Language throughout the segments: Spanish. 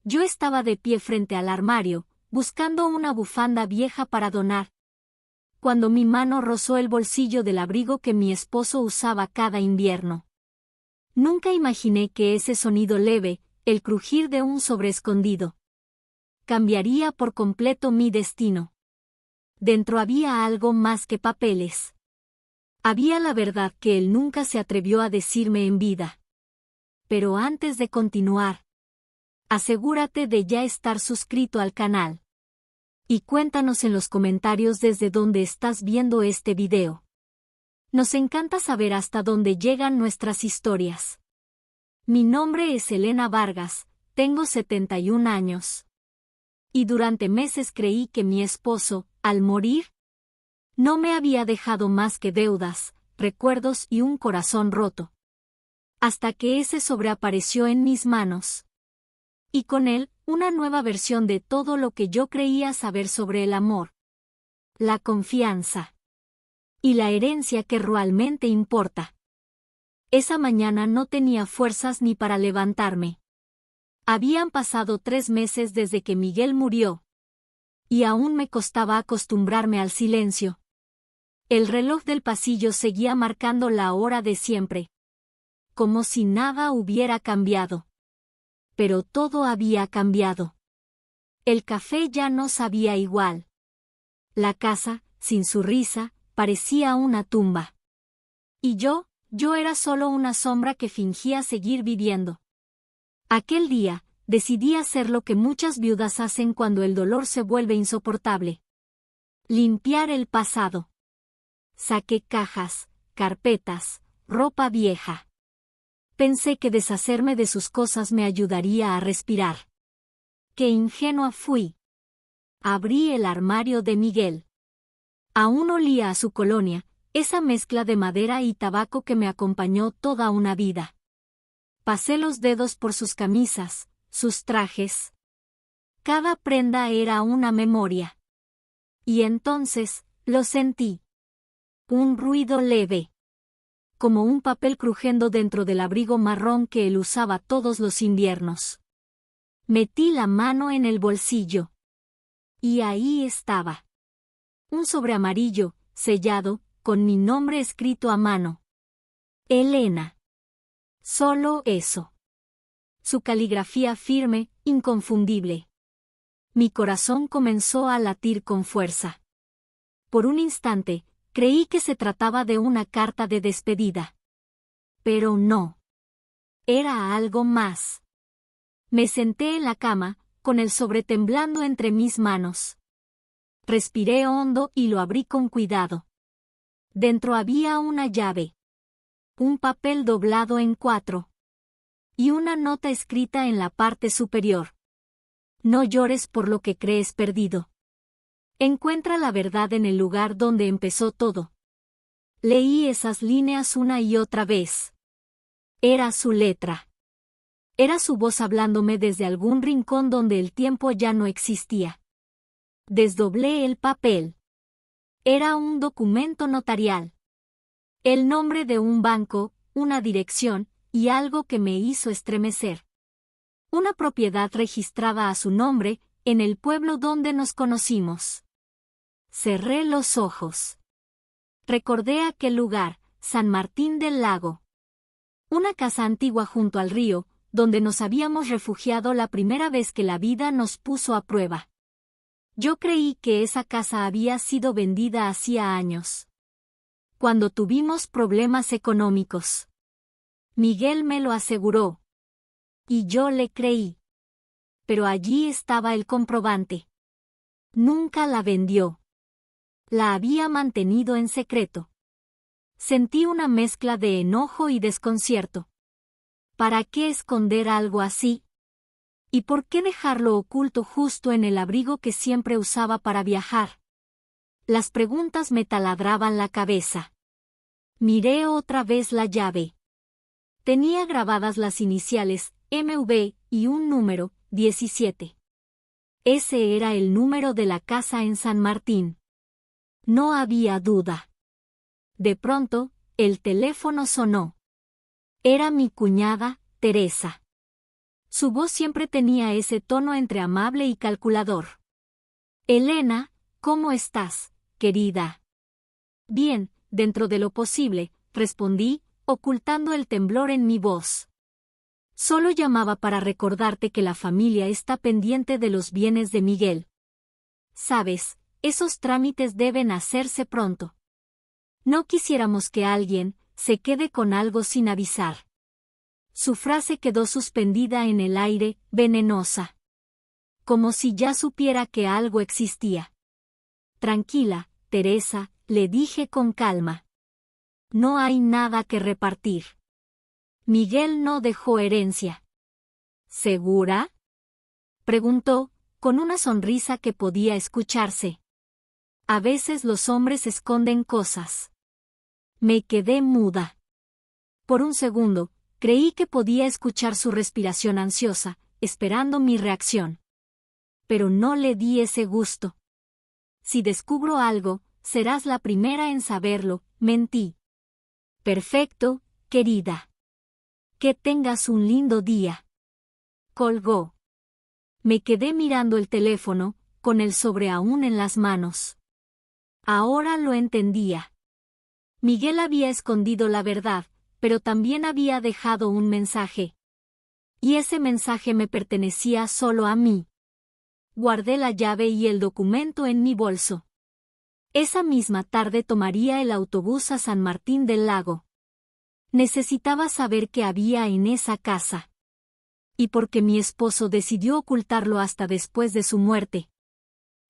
Yo estaba de pie frente al armario, buscando una bufanda vieja para donar, cuando mi mano rozó el bolsillo del abrigo que mi esposo usaba cada invierno. Nunca imaginé que ese sonido leve, el crujir de un sobreescondido, cambiaría por completo mi destino. Dentro había algo más que papeles. Había la verdad que él nunca se atrevió a decirme en vida. Pero antes de continuar, asegúrate de ya estar suscrito al canal. Y cuéntanos en los comentarios desde dónde estás viendo este video. Nos encanta saber hasta dónde llegan nuestras historias. Mi nombre es Elena Vargas, tengo 71 años. Y durante meses creí que mi esposo, al morir, no me había dejado más que deudas, recuerdos y un corazón roto. Hasta que ese sobreapareció en mis manos. Y con él, una nueva versión de todo lo que yo creía saber sobre el amor, la confianza y la herencia que realmente importa. Esa mañana no tenía fuerzas ni para levantarme. Habían pasado 3 meses desde que Miguel murió. Y aún me costaba acostumbrarme al silencio. El reloj del pasillo seguía marcando la hora de siempre. Como si nada hubiera cambiado. Pero todo había cambiado. El café ya no sabía igual. La casa, sin su risa, parecía una tumba. Y yo era solo una sombra que fingía seguir viviendo. Aquel día, decidí hacer lo que muchas viudas hacen cuando el dolor se vuelve insoportable. Limpiar el pasado. Saqué cajas, carpetas, ropa vieja. Pensé que deshacerme de sus cosas me ayudaría a respirar. ¡Qué ingenua fui! Abrí el armario de Miguel. Aún olía a su colonia, esa mezcla de madera y tabaco que me acompañó toda una vida. Pasé los dedos por sus camisas, sus trajes. Cada prenda era una memoria. Y entonces, lo sentí. Un ruido leve. Como un papel crujiendo dentro del abrigo marrón que él usaba todos los inviernos. Metí la mano en el bolsillo. Y ahí estaba. Un sobre amarillo, sellado, con mi nombre escrito a mano. Elena. Solo eso. Su caligrafía firme, inconfundible. Mi corazón comenzó a latir con fuerza. Por un instante, creí que se trataba de una carta de despedida. Pero no. Era algo más. Me senté en la cama, con el sobre temblando entre mis manos. Respiré hondo y lo abrí con cuidado. Dentro había una llave. Un papel doblado en 4. Y una nota escrita en la parte superior. No llores por lo que crees perdido. Encuentra la verdad en el lugar donde empezó todo. Leí esas líneas una y otra vez. Era su letra. Era su voz hablándome desde algún rincón donde el tiempo ya no existía. Desdoblé el papel. Era un documento notarial. El nombre de un banco, una dirección, y algo que me hizo estremecer. Una propiedad registrada a su nombre, en el pueblo donde nos conocimos. Cerré los ojos. Recordé aquel lugar, San Martín del Lago. Una casa antigua junto al río, donde nos habíamos refugiado la primera vez que la vida nos puso a prueba. Yo creí que esa casa había sido vendida hacía años. Cuando tuvimos problemas económicos. Miguel me lo aseguró. Y yo le creí. Pero allí estaba el comprobante. Nunca la vendió. La había mantenido en secreto. Sentí una mezcla de enojo y desconcierto. ¿Para qué esconder algo así? ¿Y por qué dejarlo oculto justo en el abrigo que siempre usaba para viajar? Las preguntas me taladraban la cabeza. Miré otra vez la llave. Tenía grabadas las iniciales, MV, y un número, 17. Ese era el número de la casa en San Martín. No había duda. De pronto, el teléfono sonó. Era mi cuñada, Teresa. Su voz siempre tenía ese tono entre amable y calculador. Elena, ¿cómo estás, querida? Bien, dentro de lo posible, respondí, ocultando el temblor en mi voz. Solo llamaba para recordarte que la familia está pendiente de los bienes de Miguel. Sabes, esos trámites deben hacerse pronto. No quisiéramos que alguien se quede con algo sin avisar. Su frase quedó suspendida en el aire, venenosa. Como si ya supiera que algo existía. Tranquila, Teresa, le dije con calma. No hay nada que repartir. Miguel no dejó herencia. ¿Segura? Preguntó, con una sonrisa que podía escucharse. A veces los hombres esconden cosas. Me quedé muda. Por un segundo, creí que podía escuchar su respiración ansiosa, esperando mi reacción. Pero no le di ese gusto. Si descubro algo, serás la primera en saberlo, mentí. Perfecto, querida. Que tengas un lindo día. Colgó. Me quedé mirando el teléfono, con el sobre aún en las manos. Ahora lo entendía. Miguel había escondido la verdad, pero también había dejado un mensaje. Y ese mensaje me pertenecía solo a mí. Guardé la llave y el documento en mi bolso. Esa misma tarde tomaría el autobús a San Martín del Lago. Necesitaba saber qué había en esa casa. Y porque mi esposo decidió ocultarlo hasta después de su muerte.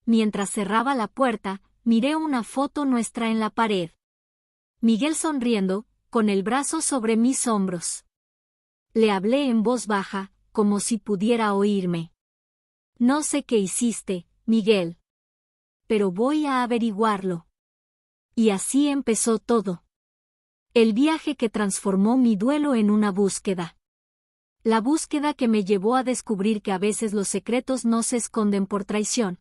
Mientras cerraba la puerta, miré una foto nuestra en la pared. Miguel sonriendo, con el brazo sobre mis hombros. Le hablé en voz baja, como si pudiera oírme. No sé qué hiciste, Miguel. Pero voy a averiguarlo. Y así empezó todo. El viaje que transformó mi duelo en una búsqueda. La búsqueda que me llevó a descubrir que a veces los secretos no se esconden por traición,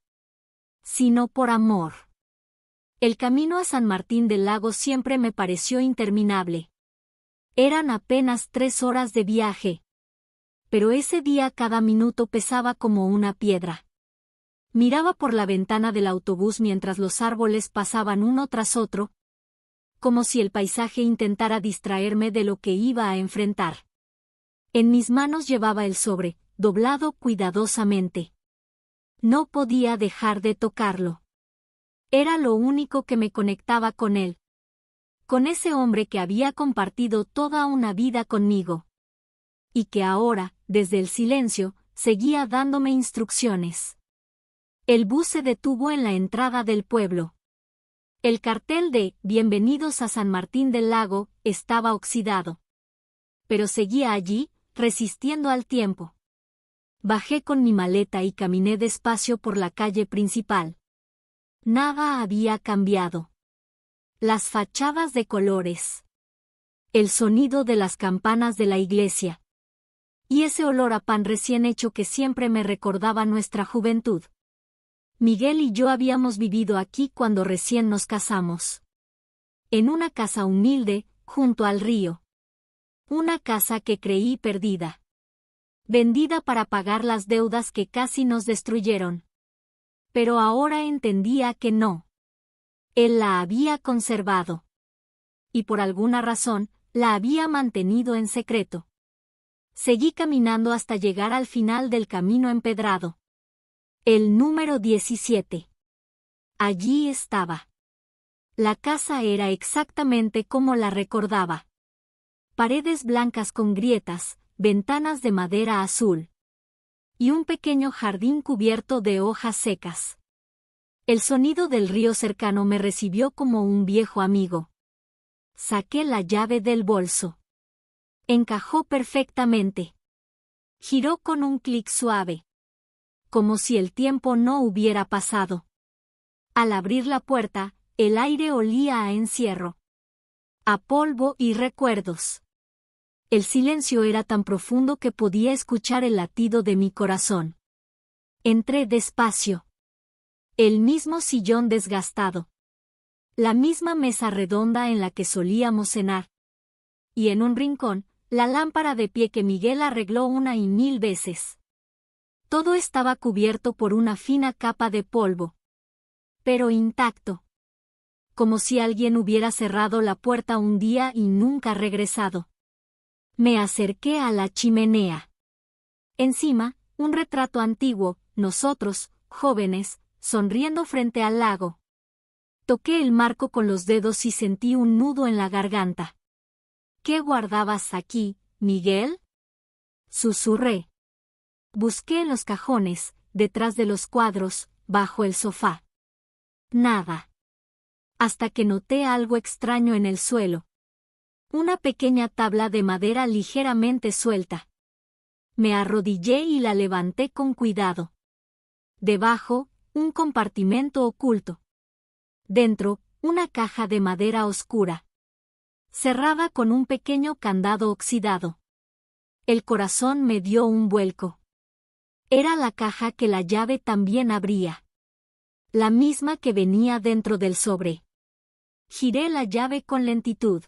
sino por amor. El camino a San Martín del Lago siempre me pareció interminable. Eran apenas 3 horas de viaje. Pero ese día cada minuto pesaba como una piedra. Miraba por la ventana del autobús mientras los árboles pasaban uno tras otro, como si el paisaje intentara distraerme de lo que iba a enfrentar. En mis manos llevaba el sobre, doblado cuidadosamente. No podía dejar de tocarlo. Era lo único que me conectaba con él. Con ese hombre que había compartido toda una vida conmigo. Y que ahora, desde el silencio, seguía dándome instrucciones. El bus se detuvo en la entrada del pueblo. El cartel de «Bienvenidos a San Martín del Lago» estaba oxidado. Pero seguía allí, resistiendo al tiempo. Bajé con mi maleta y caminé despacio por la calle principal. Nada había cambiado. Las fachadas de colores. El sonido de las campanas de la iglesia. Y ese olor a pan recién hecho que siempre me recordaba nuestra juventud. Miguel y yo habíamos vivido aquí cuando recién nos casamos. En una casa humilde, junto al río. Una casa que creí perdida. Vendida para pagar las deudas que casi nos destruyeron. Pero ahora entendía que no. Él la había conservado. Y por alguna razón, la había mantenido en secreto. Seguí caminando hasta llegar al final del camino empedrado. El número 17. Allí estaba. La casa era exactamente como la recordaba. Paredes blancas con grietas, ventanas de madera azul. Y un pequeño jardín cubierto de hojas secas. El sonido del río cercano me recibió como un viejo amigo. Saqué la llave del bolso. Encajó perfectamente. Giró con un clic suave. Como si el tiempo no hubiera pasado. Al abrir la puerta, el aire olía a encierro. A polvo y recuerdos. El silencio era tan profundo que podía escuchar el latido de mi corazón. Entré despacio. El mismo sillón desgastado. La misma mesa redonda en la que solíamos cenar. Y en un rincón, la lámpara de pie que Miguel arregló 1,000 veces. Todo estaba cubierto por una fina capa de polvo, pero intacto. Como si alguien hubiera cerrado la puerta un día y nunca regresado. Me acerqué a la chimenea. Encima, un retrato antiguo, nosotros, jóvenes, sonriendo frente al lago. Toqué el marco con los dedos y sentí un nudo en la garganta. ¿Qué guardabas aquí, Miguel? Susurré. Busqué en los cajones, detrás de los cuadros, bajo el sofá. Nada. Hasta que noté algo extraño en el suelo. Una pequeña tabla de madera ligeramente suelta. Me arrodillé y la levanté con cuidado. Debajo, un compartimento oculto. Dentro, una caja de madera oscura. Cerrada con un pequeño candado oxidado. El corazón me dio un vuelco. Era la caja que la llave también abría. La misma que venía dentro del sobre. Giré la llave con lentitud.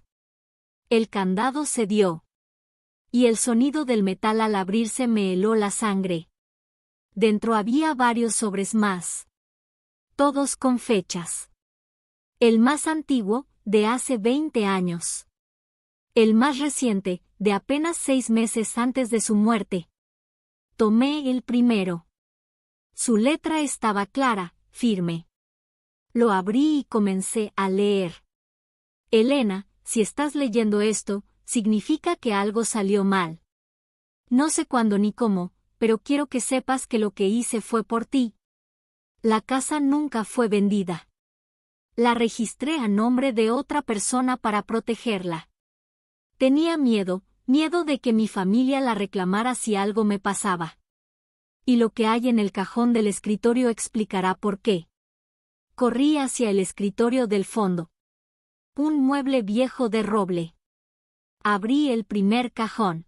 El candado cedió. Y el sonido del metal al abrirse me heló la sangre. Dentro había varios sobres más. Todos con fechas. El más antiguo, de hace 20 años. El más reciente, de apenas 6 meses antes de su muerte. Tomé el primero. Su letra estaba clara, firme. Lo abrí y comencé a leer. Elena, si estás leyendo esto, significa que algo salió mal. No sé cuándo ni cómo, pero quiero que sepas que lo que hice fue por ti. La casa nunca fue vendida. La registré a nombre de otra persona para protegerla. Tenía miedo de que mi familia la reclamara si algo me pasaba. Y lo que hay en el cajón del escritorio explicará por qué. Corrí hacia el escritorio del fondo. Un mueble viejo de roble. Abrí el primer cajón.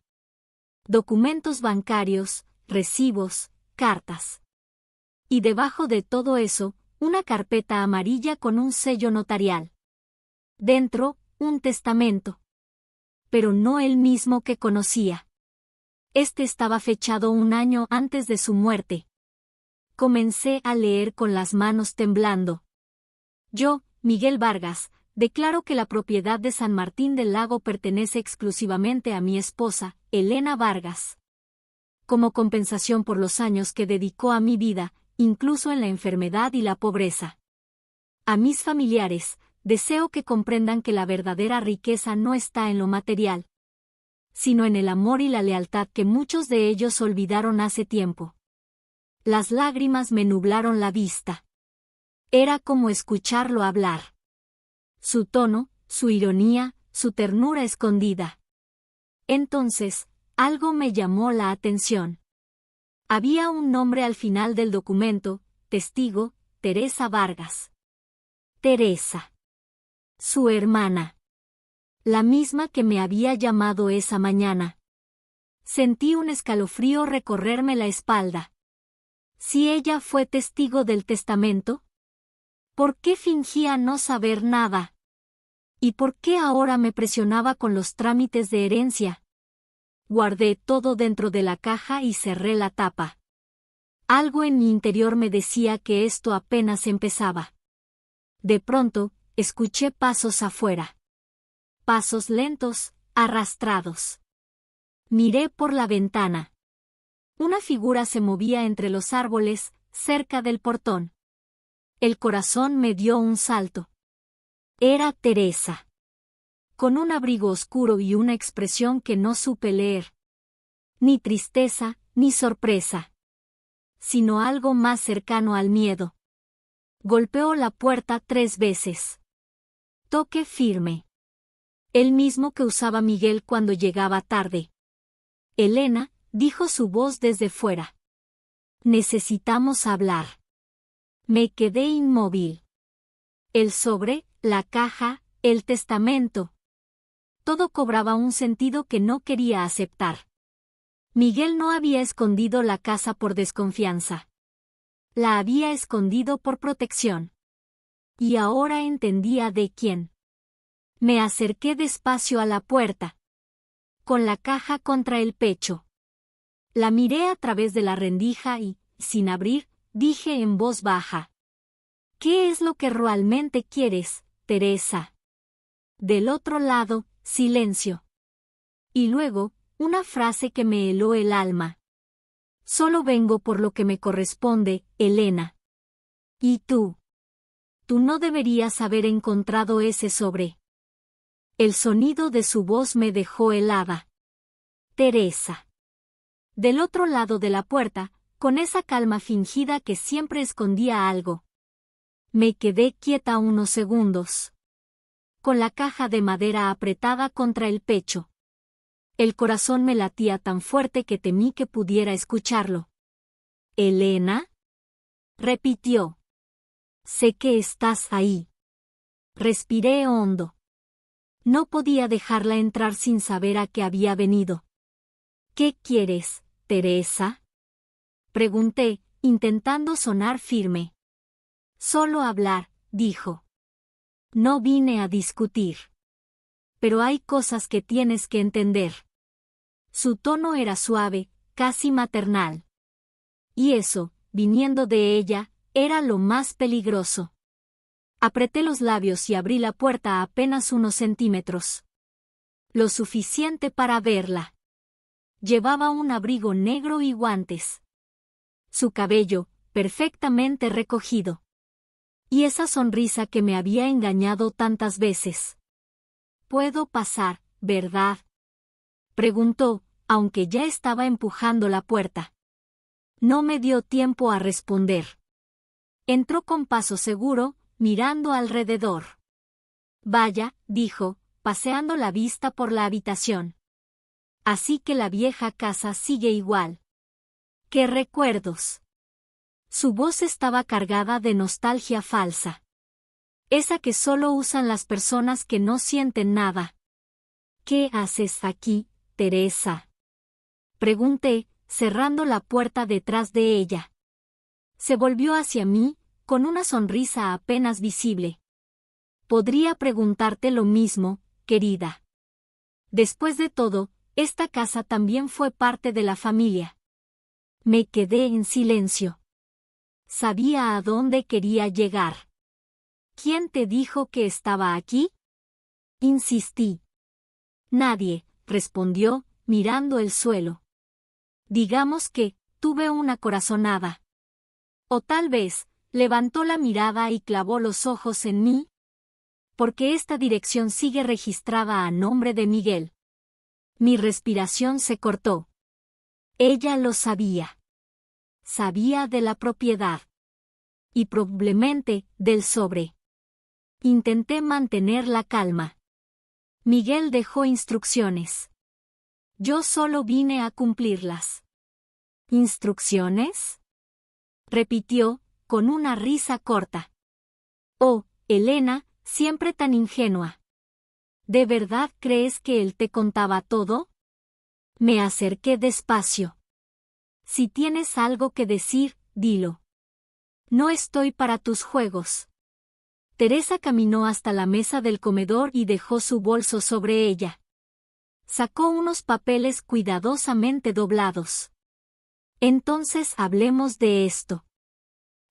Documentos bancarios, recibos, cartas. Y debajo de todo eso, una carpeta amarilla con un sello notarial. Dentro, un testamento. Pero no el mismo que conocía. Este estaba fechado 1 año antes de su muerte. Comencé a leer con las manos temblando. Yo, Miguel Vargas, declaro que la propiedad de San Martín del Lago pertenece exclusivamente a mi esposa, Elena Vargas. Como compensación por los años que dedicó a mi vida, incluso en la enfermedad y la pobreza. A mis familiares, deseo que comprendan que la verdadera riqueza no está en lo material, sino en el amor y la lealtad que muchos de ellos olvidaron hace tiempo. Las lágrimas me nublaron la vista. Era como escucharlo hablar. Su tono, su ironía, su ternura escondida. Entonces, algo me llamó la atención. Había un nombre al final del documento, testigo, Teresa Vargas. Teresa. Su hermana. La misma que me había llamado esa mañana. Sentí un escalofrío recorrerme la espalda. Si ella fue testigo del testamento, ¿por qué fingía no saber nada? ¿Y por qué ahora me presionaba con los trámites de herencia? Guardé todo dentro de la caja y cerré la tapa. Algo en mi interior me decía que esto apenas empezaba. De pronto, escuché pasos afuera. Pasos lentos, arrastrados. Miré por la ventana. Una figura se movía entre los árboles, cerca del portón. El corazón me dio un salto. Era Teresa. Con un abrigo oscuro y una expresión que no supe leer. Ni tristeza, ni sorpresa. Sino algo más cercano al miedo. Golpeó la puerta 3 veces. Toque firme. El mismo que usaba Miguel cuando llegaba tarde. Elena, dijo su voz desde fuera. Necesitamos hablar. Me quedé inmóvil. El sobre, la caja, el testamento. Todo cobraba un sentido que no quería aceptar. Miguel no había escondido la casa por desconfianza. La había escondido por protección. Y ahora entendía de quién. Me acerqué despacio a la puerta. con la caja contra el pecho. La miré a través de la rendija y, sin abrir, dije en voz baja: ¿Qué es lo que realmente quieres, Teresa? Del otro lado, silencio. Y luego, una frase que me heló el alma. Solo vengo por lo que me corresponde, Elena. ¿Y tú? Tú no deberías haber encontrado ese sobre. El sonido de su voz me dejó helada. Teresa. Del otro lado de la puerta, con esa calma fingida que siempre escondía algo. Me quedé quieta unos segundos. Con la caja de madera apretada contra el pecho. El corazón me latía tan fuerte que temí que pudiera escucharlo. ¿Elena? Repitió. Sé que estás ahí. Respiré hondo. No podía dejarla entrar sin saber a qué había venido. ¿Qué quieres, Teresa? Pregunté, intentando sonar firme. Solo hablar, dijo. No vine a discutir. Pero hay cosas que tienes que entender. Su tono era suave, casi maternal. Y eso, viniendo de ella, era lo más peligroso. Apreté los labios y abrí la puerta a apenas unos centímetros. Lo suficiente para verla. Llevaba un abrigo negro y guantes. Su cabello, perfectamente recogido. Y esa sonrisa que me había engañado tantas veces. ¿Puedo pasar, verdad? Preguntó, aunque ya estaba empujando la puerta. No me dio tiempo a responder. Entró con paso seguro, mirando alrededor. Vaya, dijo, paseando la vista por la habitación. Así que la vieja casa sigue igual. ¡Qué recuerdos! Su voz estaba cargada de nostalgia falsa. Esa que solo usan las personas que no sienten nada. ¿Qué haces aquí, Teresa? Pregunté, cerrando la puerta detrás de ella. Se volvió hacia mí, con una sonrisa apenas visible. Podría preguntarte lo mismo, querida. Después de todo, esta casa también fue parte de la familia. Me quedé en silencio. Sabía a dónde quería llegar. ¿Quién te dijo que estaba aquí? Insistí. Nadie, respondió, mirando el suelo. Digamos que, tuve una corazonada. O tal vez, levantó la mirada y clavó los ojos en mí. Porque esta dirección sigue registrada a nombre de Miguel. Mi respiración se cortó. Ella lo sabía. Sabía de la propiedad. Y probablemente, del sobre. Intenté mantener la calma. Miguel dejó instrucciones. Yo solo vine a cumplirlas. ¿Instrucciones? Repitió, con una risa corta. Oh, Elena, siempre tan ingenua. ¿De verdad crees que él te contaba todo? Me acerqué despacio. Si tienes algo que decir, dilo. No estoy para tus juegos. Teresa caminó hasta la mesa del comedor y dejó su bolso sobre ella. Sacó unos papeles cuidadosamente doblados. Entonces hablemos de esto.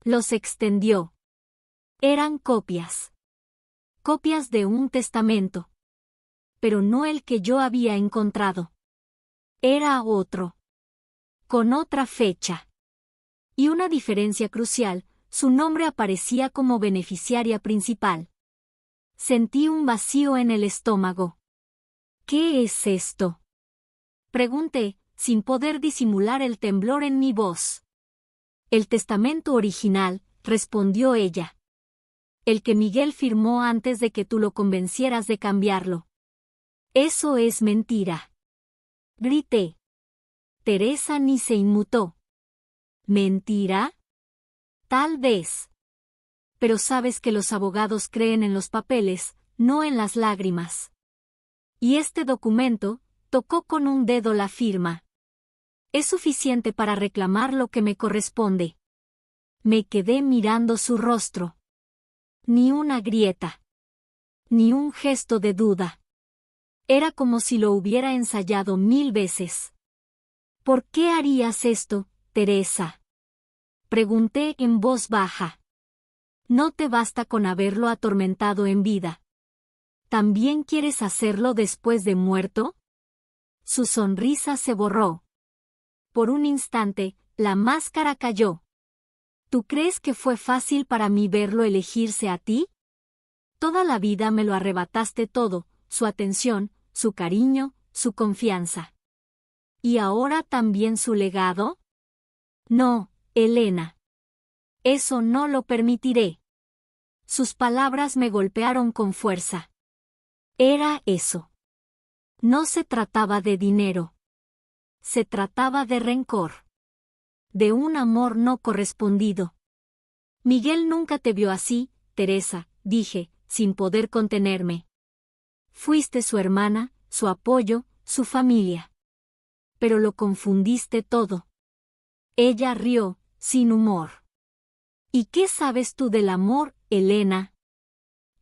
Los extendió. Eran copias. Copias de un testamento. Pero no el que yo había encontrado. Era otro. Con otra fecha. Y una diferencia crucial, su nombre aparecía como beneficiaria principal. Sentí un vacío en el estómago. ¿Qué es esto? Pregunté, sin poder disimular el temblor en mi voz. El testamento original, respondió ella. El que Miguel firmó antes de que tú lo convencieras de cambiarlo. Eso es mentira. Grité. Teresa ni se inmutó. ¿Mentira? Tal vez. Pero sabes que los abogados creen en los papeles, no en las lágrimas. Y este documento, tocó con un dedo la firma. Es suficiente para reclamar lo que me corresponde. Me quedé mirando su rostro. Ni una grieta. Ni un gesto de duda. Era como si lo hubiera ensayado 1000 veces. ¿Por qué harías esto, Teresa? Pregunté en voz baja. ¿No te basta con haberlo atormentado en vida? ¿También quieres hacerlo después de muerto? Su sonrisa se borró. Por un instante, la máscara cayó. ¿Tú crees que fue fácil para mí verlo elegirse a ti? Toda la vida me lo arrebataste todo, su atención, su cariño, su confianza. ¿Y ahora también su legado? No, Elena. Eso no lo permitiré. Sus palabras me golpearon con fuerza. Era eso. No se trataba de dinero. Se trataba de rencor. De un amor no correspondido. Miguel nunca te vio así, Teresa, dije, sin poder contenerme. Fuiste su hermana, su apoyo, su familia. Pero lo confundiste todo. Ella rió, sin humor. ¿Y qué sabes tú del amor, Elena?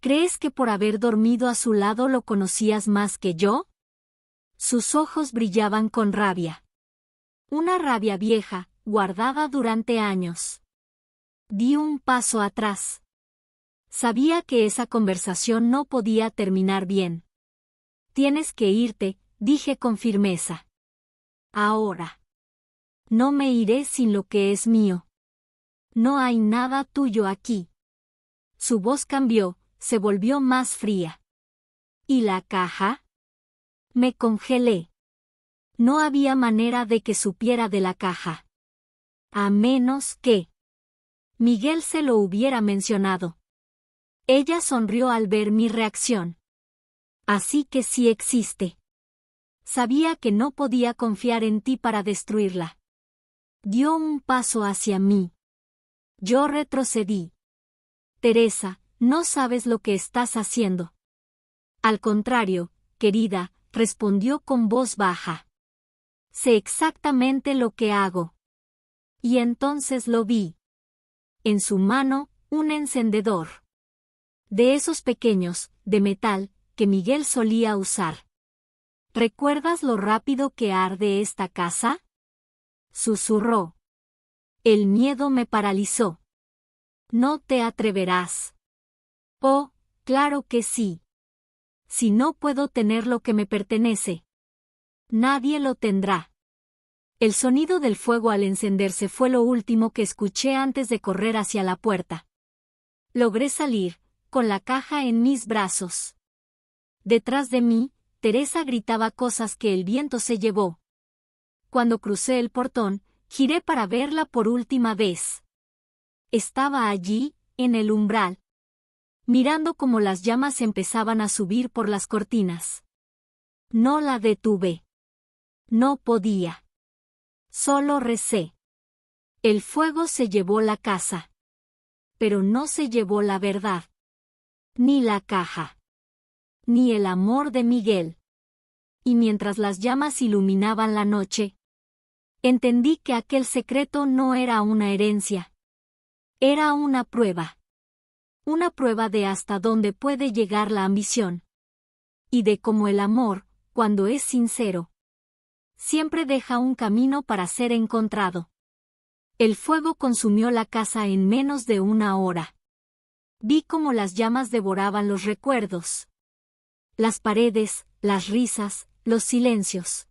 ¿Crees que por haber dormido a su lado lo conocías más que yo? Sus ojos brillaban con rabia. Una rabia vieja, guardada durante años. Di un paso atrás. Sabía que esa conversación no podía terminar bien. Tienes que irte, dije con firmeza. Ahora. No me iré sin lo que es mío. No hay nada tuyo aquí. Su voz cambió, se volvió más fría. ¿Y la caja? Me congelé. No había manera de que supiera de la caja. A menos que Miguel se lo hubiera mencionado. Ella sonrió al ver mi reacción. Así que sí existe. Sabía que no podía confiar en ti para destruirla. Dio un paso hacia mí. Yo retrocedí. Teresa, no sabes lo que estás haciendo. Al contrario, querida, respondió con voz baja. Sé exactamente lo que hago. Y entonces lo vi. En su mano, un encendedor. De esos pequeños, de metal, que Miguel solía usar. ¿Recuerdas lo rápido que arde esta casa? Susurró. El miedo me paralizó. No te atreverás. Oh, claro que sí. Si no puedo tener lo que me pertenece, nadie lo tendrá. El sonido del fuego al encenderse fue lo último que escuché antes de correr hacia la puerta. Logré salir, con la caja en mis brazos. Detrás de mí, Teresa gritaba cosas que el viento se llevó. Cuando crucé el portón, giré para verla por última vez. Estaba allí, en el umbral, mirando cómo las llamas empezaban a subir por las cortinas. No la detuve. No podía. Solo recé. El fuego se llevó la casa. Pero no se llevó la verdad. Ni la caja. Ni el amor de Miguel. Y mientras las llamas iluminaban la noche, entendí que aquel secreto no era una herencia. Era una prueba. Una prueba de hasta dónde puede llegar la ambición. Y de cómo el amor, cuando es sincero, siempre deja un camino para ser encontrado. El fuego consumió la casa en menos de una hora. Vi cómo las llamas devoraban los recuerdos. Las paredes, las risas, los silencios.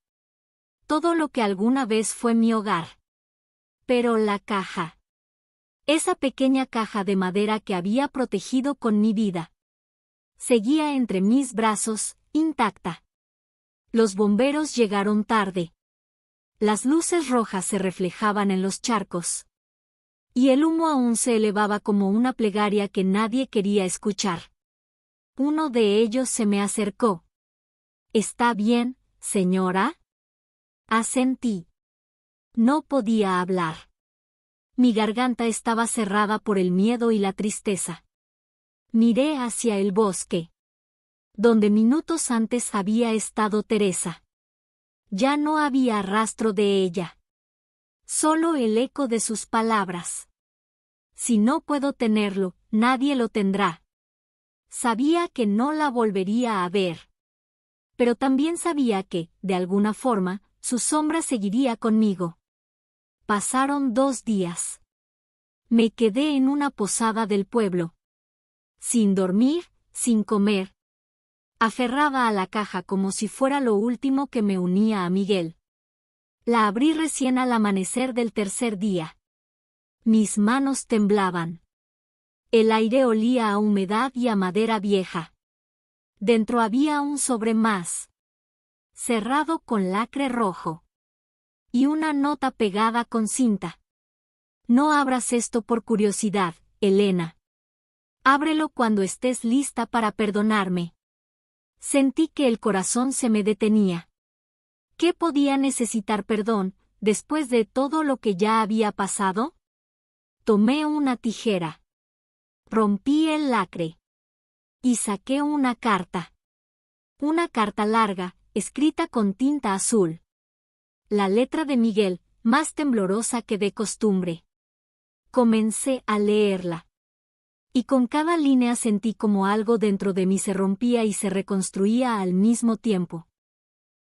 Todo lo que alguna vez fue mi hogar. Pero la caja. Esa pequeña caja de madera que había protegido con mi vida. Seguía entre mis brazos, intacta. Los bomberos llegaron tarde. Las luces rojas se reflejaban en los charcos. Y el humo aún se elevaba como una plegaria que nadie quería escuchar. Uno de ellos se me acercó. ¿Está bien, señora? Asentí. No podía hablar. Mi garganta estaba cerrada por el miedo y la tristeza. Miré hacia el bosque, donde minutos antes había estado Teresa. Ya no había rastro de ella. Solo el eco de sus palabras. Si no puedo tenerlo, nadie lo tendrá. Sabía que no la volvería a ver. pero también sabía que, de alguna forma, su sombra seguiría conmigo. Pasaron 2 días. Me quedé en una posada del pueblo. Sin dormir, sin comer. Aferrada a la caja como si fuera lo último que me unía a Miguel. La abrí recién al amanecer del tercer día. Mis manos temblaban. El aire olía a humedad y a madera vieja. Dentro había un sobre más, cerrado con lacre rojo. Y una nota pegada con cinta. No abras esto por curiosidad, Elena. Ábrelo cuando estés lista para perdonarme. Sentí que el corazón se me detenía. ¿Qué podía necesitar perdón, después de todo lo que ya había pasado? Tomé una tijera. Rompí el lacre. Y saqué una carta. Una carta larga, escrita con tinta azul. La letra de Miguel, más temblorosa que de costumbre. Comencé a leerla. Y con cada línea sentí como algo dentro de mí se rompía y se reconstruía al mismo tiempo.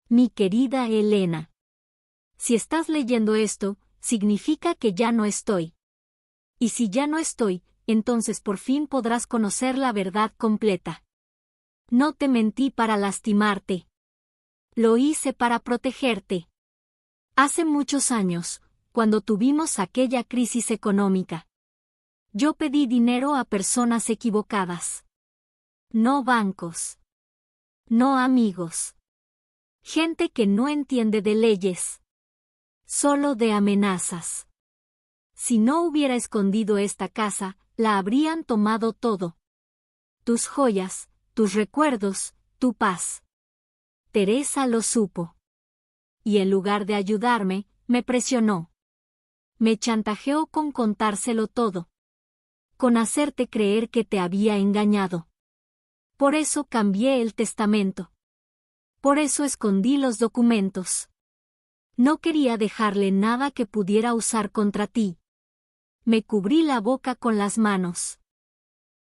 Mi querida Elena. Si estás leyendo esto, significa que ya no estoy. Y si ya no estoy, entonces por fin podrás conocer la verdad completa. No te mentí para lastimarte. Lo hice para protegerte. Hace muchos años, cuando tuvimos aquella crisis económica, yo pedí dinero a personas equivocadas. No bancos. No amigos. Gente que no entiende de leyes. Solo de amenazas. Si no hubiera escondido esta casa, la habrían tomado todo. Tus joyas, tus recuerdos, tu paz. Teresa lo supo. Y en lugar de ayudarme, me presionó. Me chantajeó con contárselo todo. Con hacerte creer que te había engañado. Por eso cambié el testamento. Por eso escondí los documentos. No quería dejarle nada que pudiera usar contra ti. Me cubrí la boca con las manos.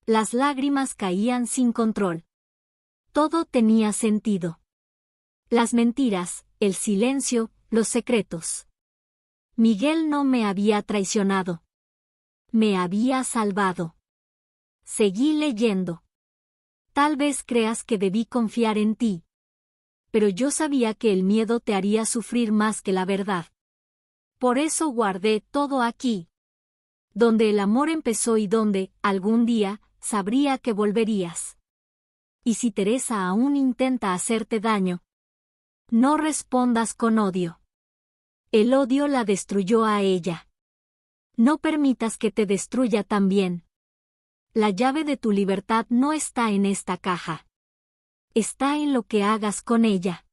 Las lágrimas caían sin control. Todo tenía sentido. Las mentiras, el silencio, los secretos. Miguel no me había traicionado. Me había salvado. Seguí leyendo. Tal vez creas que debí confiar en ti. Pero yo sabía que el miedo te haría sufrir más que la verdad. Por eso guardé todo aquí. Donde el amor empezó y donde, algún día, sabría que volverías. Y si Teresa aún intenta hacerte daño, no respondas con odio. El odio la destruyó a ella. No permitas que te destruya también. La llave de tu libertad no está en esta caja. Está en lo que hagas con ella.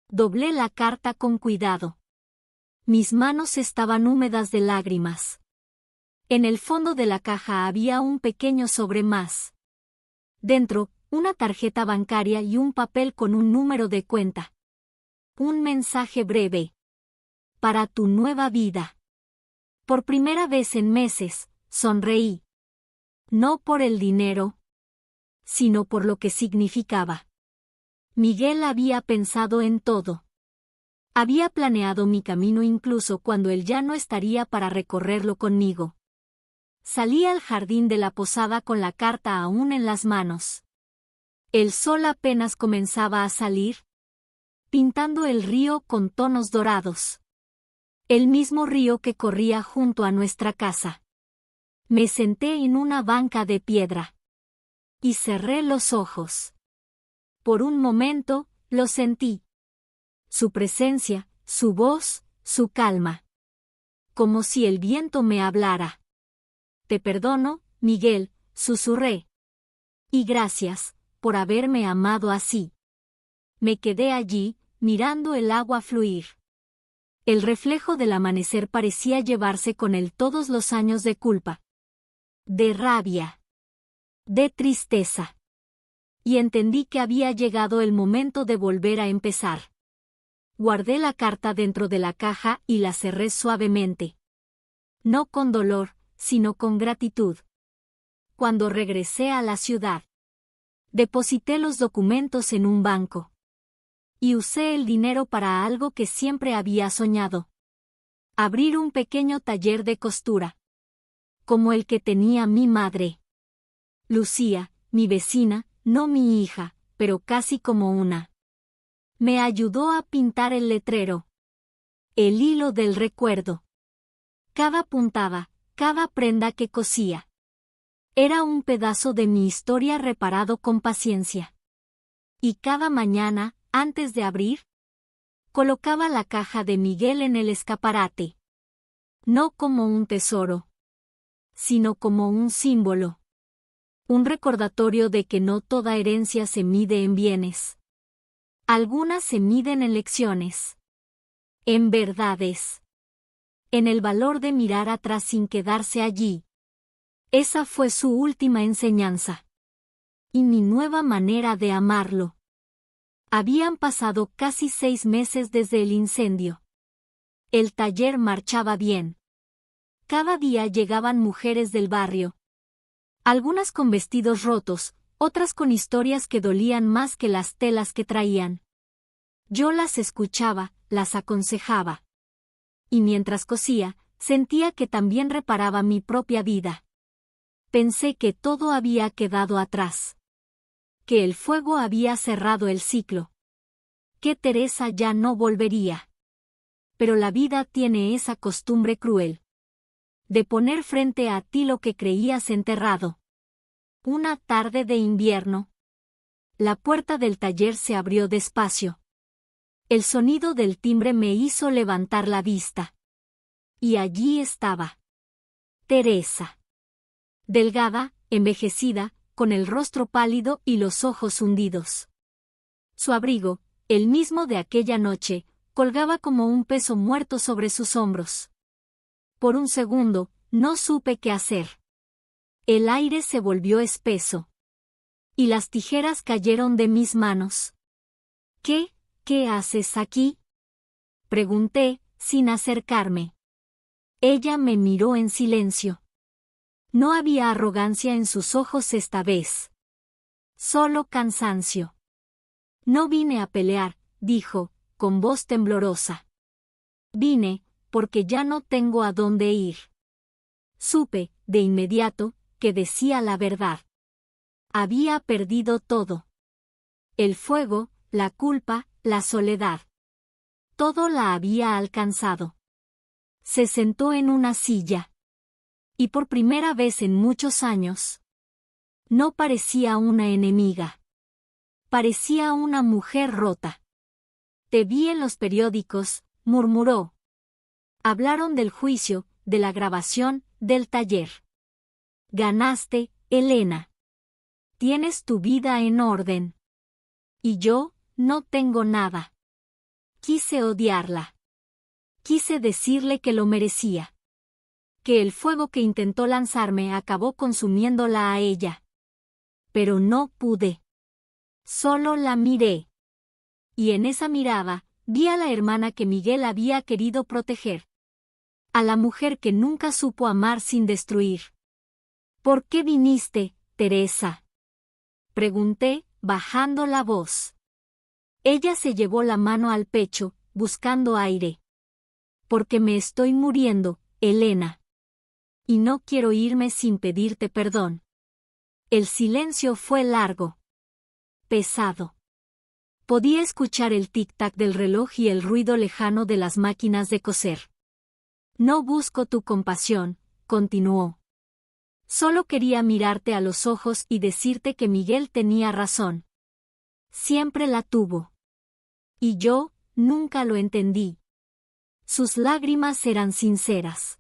Doblé la carta con cuidado. Mis manos estaban húmedas de lágrimas. En el fondo de la caja había un pequeño sobre más. Dentro, una tarjeta bancaria y un papel con un número de cuenta. Un mensaje breve. Para tu nueva vida. Por primera vez en meses, sonreí. No por el dinero, sino por lo que significaba. Miguel había pensado en todo. Había planeado mi camino incluso cuando él ya no estaría para recorrerlo conmigo. Salí al jardín de la posada con la carta aún en las manos. El sol apenas comenzaba a salir, pintando el río con tonos dorados. El mismo río que corría junto a nuestra casa. Me senté en una banca de piedra. Y cerré los ojos. Por un momento, lo sentí. Su presencia, su voz, su calma. Como si el viento me hablara. Te perdono, Miguel, susurré. Y gracias, por haberme amado así. Me quedé allí, mirando el agua fluir. El reflejo del amanecer parecía llevarse con él todos los años de culpa. De rabia. De tristeza. Y entendí que había llegado el momento de volver a empezar. Guardé la carta dentro de la caja y la cerré suavemente. No con dolor, sino con gratitud. Cuando regresé a la ciudad, deposité los documentos en un banco. y usé el dinero para algo que siempre había soñado. Abrir un pequeño taller de costura. Como el que tenía mi madre. Lucía, mi vecina, no mi hija, pero casi como una. Me ayudó a pintar el letrero. El hilo del recuerdo. Cada puntada, cada prenda que cosía. Era un pedazo de mi historia reparado con paciencia. Y cada mañana, antes de abrir, colocaba la caja de Miguel en el escaparate. No como un tesoro, sino como un símbolo. Un recordatorio de que no toda herencia se mide en bienes. Algunas se miden en lecciones. En verdades. En el valor de mirar atrás sin quedarse allí. Esa fue su última enseñanza. Y mi nueva manera de amarlo. Habían pasado casi 6 meses desde el incendio. El taller marchaba bien. Cada día llegaban mujeres del barrio. Algunas con vestidos rotos, otras con historias que dolían más que las telas que traían. Yo las escuchaba, las aconsejaba. Y mientras cosía, sentía que también reparaba mi propia vida. Pensé que todo había quedado atrás. Que el fuego había cerrado el ciclo. Que Teresa ya no volvería. Pero la vida tiene esa costumbre cruel. De poner frente a ti lo que creías enterrado. Una tarde de invierno. La puerta del taller se abrió despacio. El sonido del timbre me hizo levantar la vista. Y allí estaba. Teresa. Delgada, envejecida, con el rostro pálido y los ojos hundidos. Su abrigo, el mismo de aquella noche, colgaba como un peso muerto sobre sus hombros. Por un segundo, no supe qué hacer. El aire se volvió espeso. Y las tijeras cayeron de mis manos. ¿Qué haces aquí? Pregunté, sin acercarme. Ella me miró en silencio. No había arrogancia en sus ojos esta vez. Solo cansancio. No vine a pelear, dijo, con voz temblorosa. Vine, porque ya no tengo a dónde ir. Supe, de inmediato, que decía la verdad. Había perdido todo. El fuego, la culpa, la soledad. Todo la había alcanzado. Se sentó en una silla. Y por primera vez en muchos años. No parecía una enemiga. Parecía una mujer rota. Te vi en los periódicos, murmuró. Hablaron del juicio, de la grabación, del taller. Ganaste, Elena. Tienes tu vida en orden. Y yo, no tengo nada. Quise odiarla. Quise decirle que lo merecía. Que el fuego que intentó lanzarme acabó consumiéndola a ella. Pero no pude. Solo la miré. Y en esa mirada, vi a la hermana que Miguel había querido proteger. A la mujer que nunca supo amar sin destruir. ¿Por qué viniste, Teresa? Pregunté, bajando la voz. Ella se llevó la mano al pecho, buscando aire. Porque me estoy muriendo, Elena. Y no quiero irme sin pedirte perdón. El silencio fue largo. Pesado. Podía escuchar el tic-tac del reloj y el ruido lejano de las máquinas de coser. No busco tu compasión, continuó. Solo quería mirarte a los ojos y decirte que Miguel tenía razón. Siempre la tuvo. Y yo, nunca lo entendí. Sus lágrimas eran sinceras.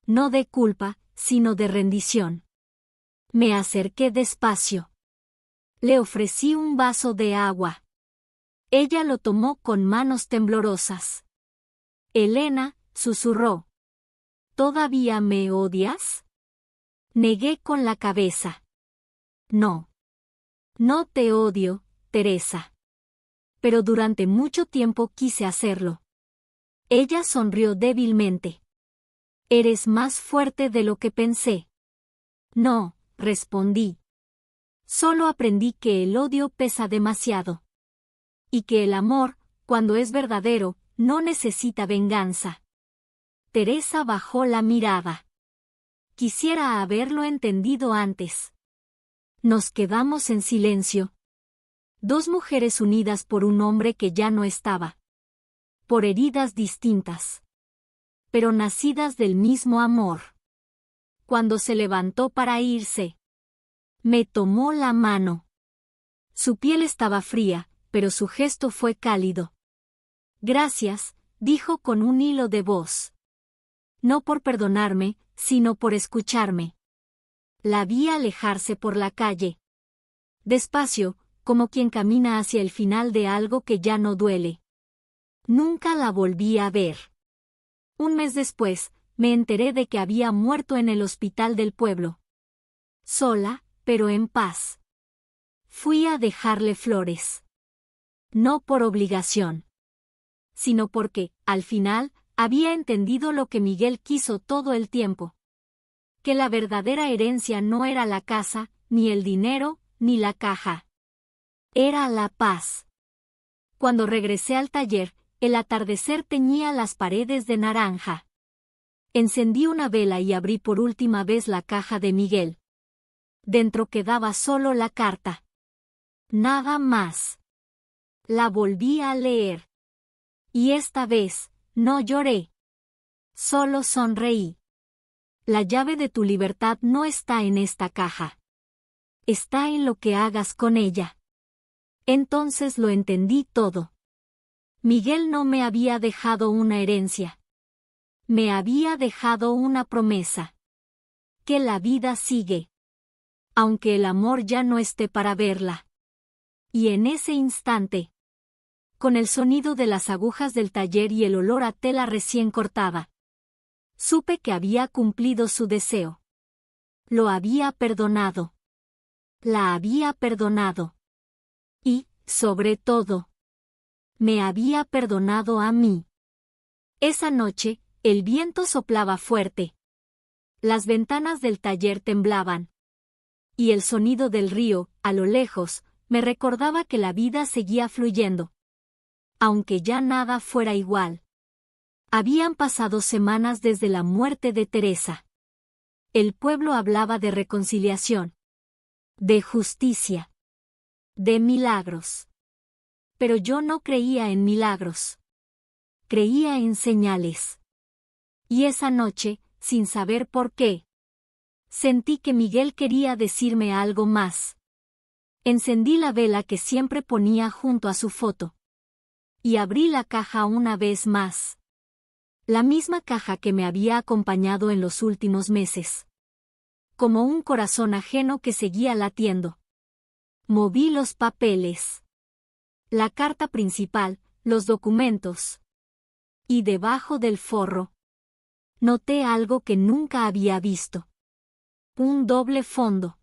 No de culpa, sino de rendición. Me acerqué despacio. Le ofrecí un vaso de agua. Ella lo tomó con manos temblorosas. Elena, susurró. ¿Todavía me odias? Negué con la cabeza. No. No te odio, Teresa. Pero durante mucho tiempo quise hacerlo. Ella sonrió débilmente. Eres más fuerte de lo que pensé. No, respondí. Solo aprendí que el odio pesa demasiado. Y que el amor, cuando es verdadero, no necesita venganza. Teresa bajó la mirada. Quisiera haberlo entendido antes. Nos quedamos en silencio. Dos mujeres unidas por un hombre que ya no estaba. Por heridas distintas. Pero nacidas del mismo amor. Cuando se levantó para irse, me tomó la mano. Su piel estaba fría, pero su gesto fue cálido. Gracias, dijo con un hilo de voz. No por perdonarme, sino por escucharme. La vi alejarse por la calle. Despacio, como quien camina hacia el final de algo que ya no duele. Nunca la volví a ver. Un mes después, me enteré de que había muerto en el hospital del pueblo. Sola, pero en paz. Fui a dejarle flores. No por obligación. Sino porque, al final, había entendido lo que Miguel quiso todo el tiempo. Que la verdadera herencia no era la casa, ni el dinero, ni la caja. Era la paz. Cuando regresé al taller, el atardecer teñía las paredes de naranja. Encendí una vela y abrí por última vez la caja de Miguel. Dentro quedaba solo la carta. Nada más. La volví a leer. Y esta vez, no lloré. Solo sonreí. La llave de tu libertad no está en esta caja. Está en lo que hagas con ella. Entonces lo entendí todo. Miguel no me había dejado una herencia. Me había dejado una promesa. Que la vida sigue. Aunque el amor ya no esté para verla. Y en ese instante, con el sonido de las agujas del taller y el olor a tela recién cortada, supe que había cumplido su deseo. Lo había perdonado. La había perdonado. Y, sobre todo, me había perdonado a mí. Esa noche, el viento soplaba fuerte. Las ventanas del taller temblaban. Y el sonido del río, a lo lejos, me recordaba que la vida seguía fluyendo. Aunque ya nada fuera igual. Habían pasado semanas desde la muerte de Teresa. El pueblo hablaba de reconciliación. De justicia. De milagros. Pero yo no creía en milagros. Creía en señales. Y esa noche, sin saber por qué, sentí que Miguel quería decirme algo más. Encendí la vela que siempre ponía junto a su foto. Y abrí la caja una vez más. La misma caja que me había acompañado en los últimos meses. Como un corazón ajeno que seguía latiendo. Moví los papeles. La carta principal, los documentos. Y debajo del forro, noté algo que nunca había visto. Un doble fondo.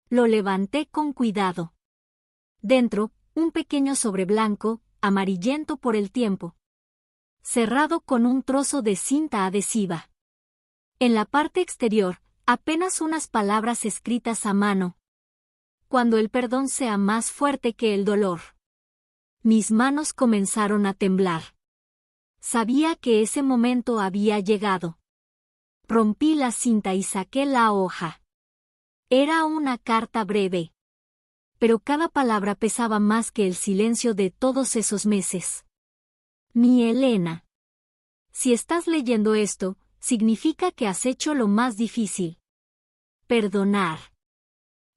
Lo levanté con cuidado. Dentro, un pequeño sobre blanco, amarillento por el tiempo. Cerrado con un trozo de cinta adhesiva. En la parte exterior, apenas unas palabras escritas a mano. Cuando el perdón sea más fuerte que el dolor. Mis manos comenzaron a temblar. Sabía que ese momento había llegado. Rompí la cinta y saqué la hoja. Era una carta breve. Pero cada palabra pesaba más que el silencio de todos esos meses. Mi Elena. Si estás leyendo esto, significa que has hecho lo más difícil. Perdonar.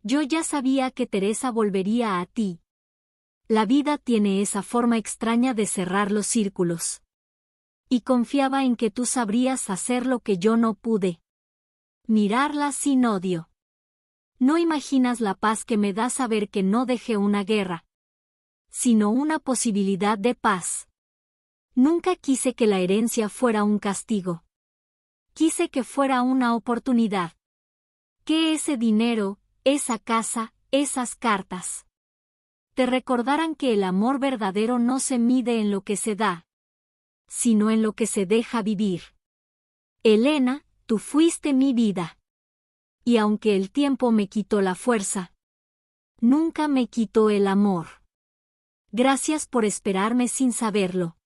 Yo ya sabía que Teresa volvería a ti. La vida tiene esa forma extraña de cerrar los círculos. Y confiaba en que tú sabrías hacer lo que yo no pude. Mirarla sin odio. No imaginas la paz que me da saber que no dejé una guerra, sino una posibilidad de paz. Nunca quise que la herencia fuera un castigo. Quise que fuera una oportunidad. Que ese dinero, esa casa, esas cartas, te recordaran que el amor verdadero no se mide en lo que se da, sino en lo que se deja vivir. Elena, tú fuiste mi vida. Y aunque el tiempo me quitó la fuerza, nunca me quitó el amor. Gracias por esperarme sin saberlo.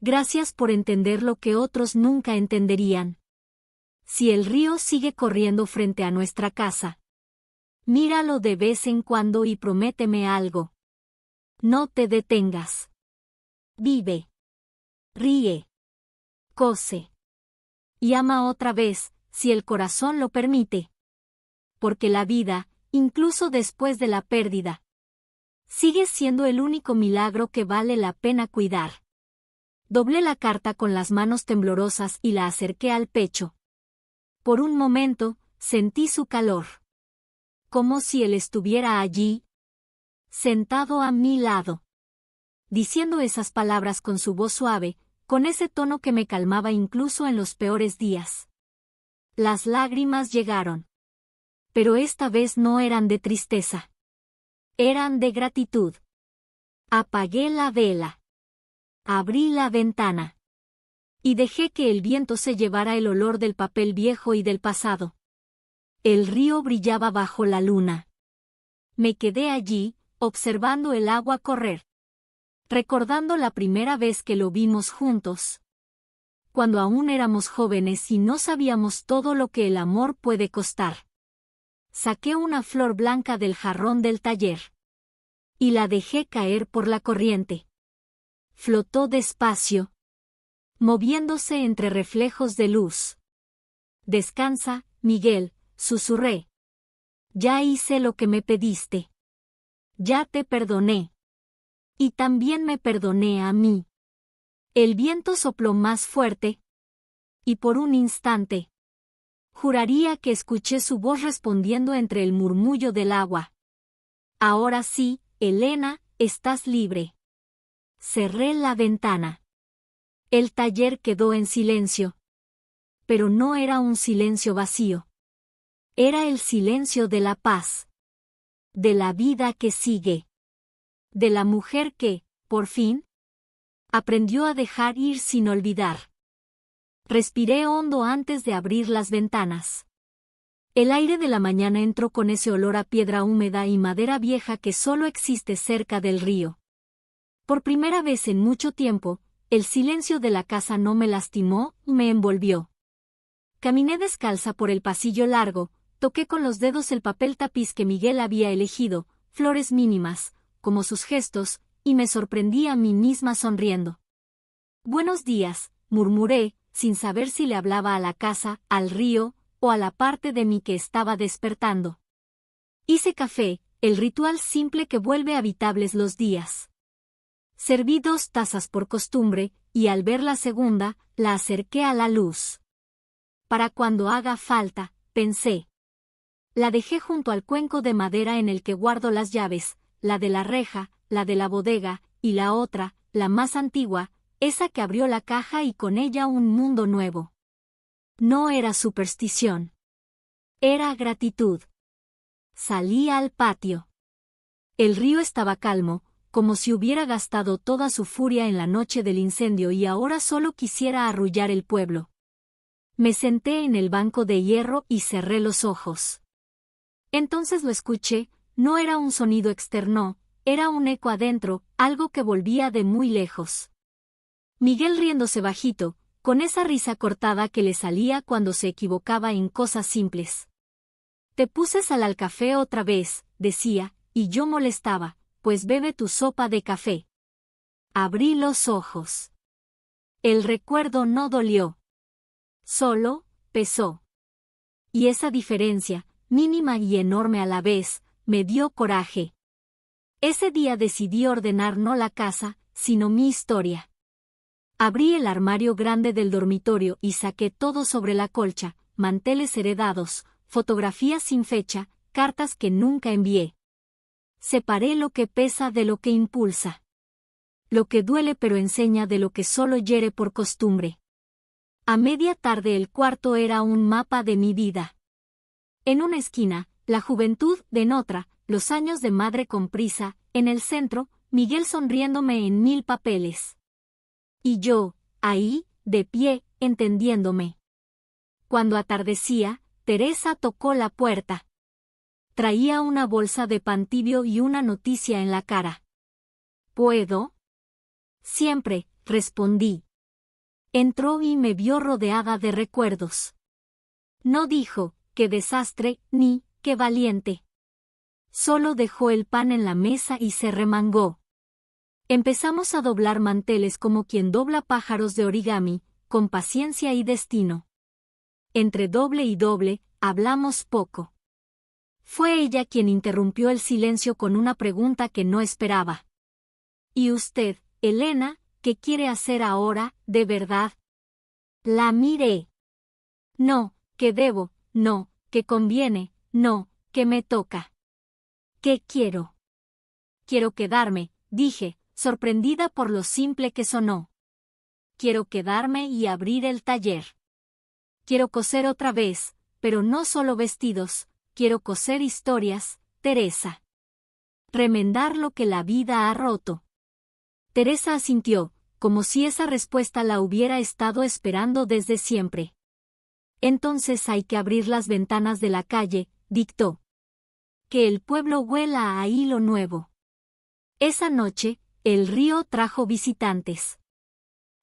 Gracias por entender lo que otros nunca entenderían. Si el río sigue corriendo frente a nuestra casa, míralo de vez en cuando y prométeme algo. No te detengas. Vive. Ríe. Cose. Y ama otra vez, si el corazón lo permite. Porque la vida, incluso después de la pérdida, sigue siendo el único milagro que vale la pena cuidar. Doblé la carta con las manos temblorosas y la acerqué al pecho. Por un momento, sentí su calor. Como si él estuviera allí, sentado a mi lado. Diciendo esas palabras con su voz suave, con ese tono que me calmaba incluso en los peores días. Las lágrimas llegaron. Pero esta vez no eran de tristeza. Eran de gratitud. Apagué la vela. Abrí la ventana. Y dejé que el viento se llevara el olor del papel viejo y del pasado. El río brillaba bajo la luna. Me quedé allí, observando el agua correr. Recordando la primera vez que lo vimos juntos. Cuando aún éramos jóvenes y no sabíamos todo lo que el amor puede costar. Saqué una flor blanca del jarrón del taller. Y la dejé caer por la corriente. Flotó despacio, moviéndose entre reflejos de luz. Descansa, Miguel, susurré. Ya hice lo que me pediste. Ya te perdoné. Y también me perdoné a mí. El viento sopló más fuerte. Y por un instante, juraría que escuché su voz respondiendo entre el murmullo del agua. Ahora sí, Elena, estás libre. Cerré la ventana. El taller quedó en silencio. Pero no era un silencio vacío. Era el silencio de la paz. De la vida que sigue. De la mujer que, por fin, aprendió a dejar ir sin olvidar. Respiré hondo antes de abrir las ventanas. El aire de la mañana entró con ese olor a piedra húmeda y madera vieja que solo existe cerca del río. Por primera vez en mucho tiempo, el silencio de la casa no me lastimó, me envolvió. Caminé descalza por el pasillo largo, toqué con los dedos el papel tapiz que Miguel había elegido, flores mínimas, como sus gestos, y me sorprendí a mí misma sonriendo. Buenos días, murmuré, sin saber si le hablaba a la casa, al río, o a la parte de mí que estaba despertando. Hice café, el ritual simple que vuelve habitables los días. Serví 2 tazas por costumbre, y al ver la segunda, la acerqué a la luz. Para cuando haga falta, pensé. La dejé junto al cuenco de madera en el que guardo las llaves, la de la reja, la de la bodega, y la otra, la más antigua, esa que abrió la caja y con ella un mundo nuevo. No era superstición. Era gratitud. Salí al patio. El río estaba calmo, como si hubiera gastado toda su furia en la noche del incendio y ahora solo quisiera arrullar el pueblo. Me senté en el banco de hierro y cerré los ojos. Entonces lo escuché, no era un sonido externo, era un eco adentro, algo que volvía de muy lejos. Miguel riéndose bajito, con esa risa cortada que le salía cuando se equivocaba en cosas simples. Te puse sal al café otra vez, decía, y yo molestaba, pues bebe tu sopa de café. Abrí los ojos. El recuerdo no dolió. Solo, pesó. Y esa diferencia, mínima y enorme a la vez, me dio coraje. Ese día decidí ordenar no la casa, sino mi historia. Abrí el armario grande del dormitorio y saqué todo sobre la colcha, manteles heredados, fotografías sin fecha, cartas que nunca envié. Separé lo que pesa de lo que impulsa. Lo que duele pero enseña de lo que solo hiere por costumbre. A media tarde el cuarto era un mapa de mi vida. En una esquina, la juventud, en otra, los años de madre con prisa, en el centro, Miguel sonriéndome en 1000 papeles. Y yo, ahí, de pie, entendiéndome. Cuando atardecía, Teresa tocó la puerta. Traía una bolsa de pan tibio y una noticia en la cara. ¿Puedo? Siempre, respondí. Entró y me vio rodeada de recuerdos. No dijo, qué desastre, ni, qué valiente. Solo dejó el pan en la mesa y se remangó. Empezamos a doblar manteles como quien dobla pájaros de origami, con paciencia y destino. Entre doble y doble, hablamos poco. Fue ella quien interrumpió el silencio con una pregunta que no esperaba. ¿Y usted, Elena, qué quiere hacer ahora, de verdad? La miré. No, que debo, no, que conviene, no, que me toca. ¿Qué quiero? Quiero quedarme, dije, sorprendida por lo simple que sonó. Quiero quedarme y abrir el taller. Quiero coser otra vez, pero no solo vestidos, quiero coser historias, Teresa. Remendar lo que la vida ha roto. Teresa asintió, como si esa respuesta la hubiera estado esperando desde siempre. Entonces hay que abrir las ventanas de la calle, dictó. Que el pueblo huela a hilo nuevo. Esa noche, el río trajo visitantes.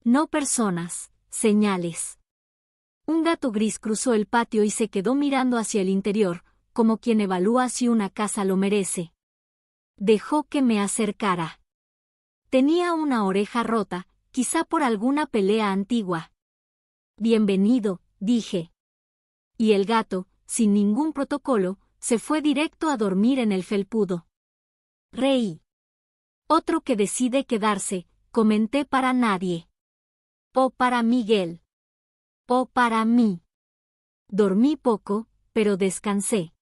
No personas, señales. Un gato gris cruzó el patio y se quedó mirando hacia el interior, como quien evalúa si una casa lo merece. Dejó que me acercara. Tenía una oreja rota, quizá por alguna pelea antigua. Bienvenido, dije. Y el gato, sin ningún protocolo, se fue directo a dormir en el felpudo. Reí. Otro que decide quedarse, comenté para nadie. O para Miguel. O para mí. Dormí poco, pero descansé.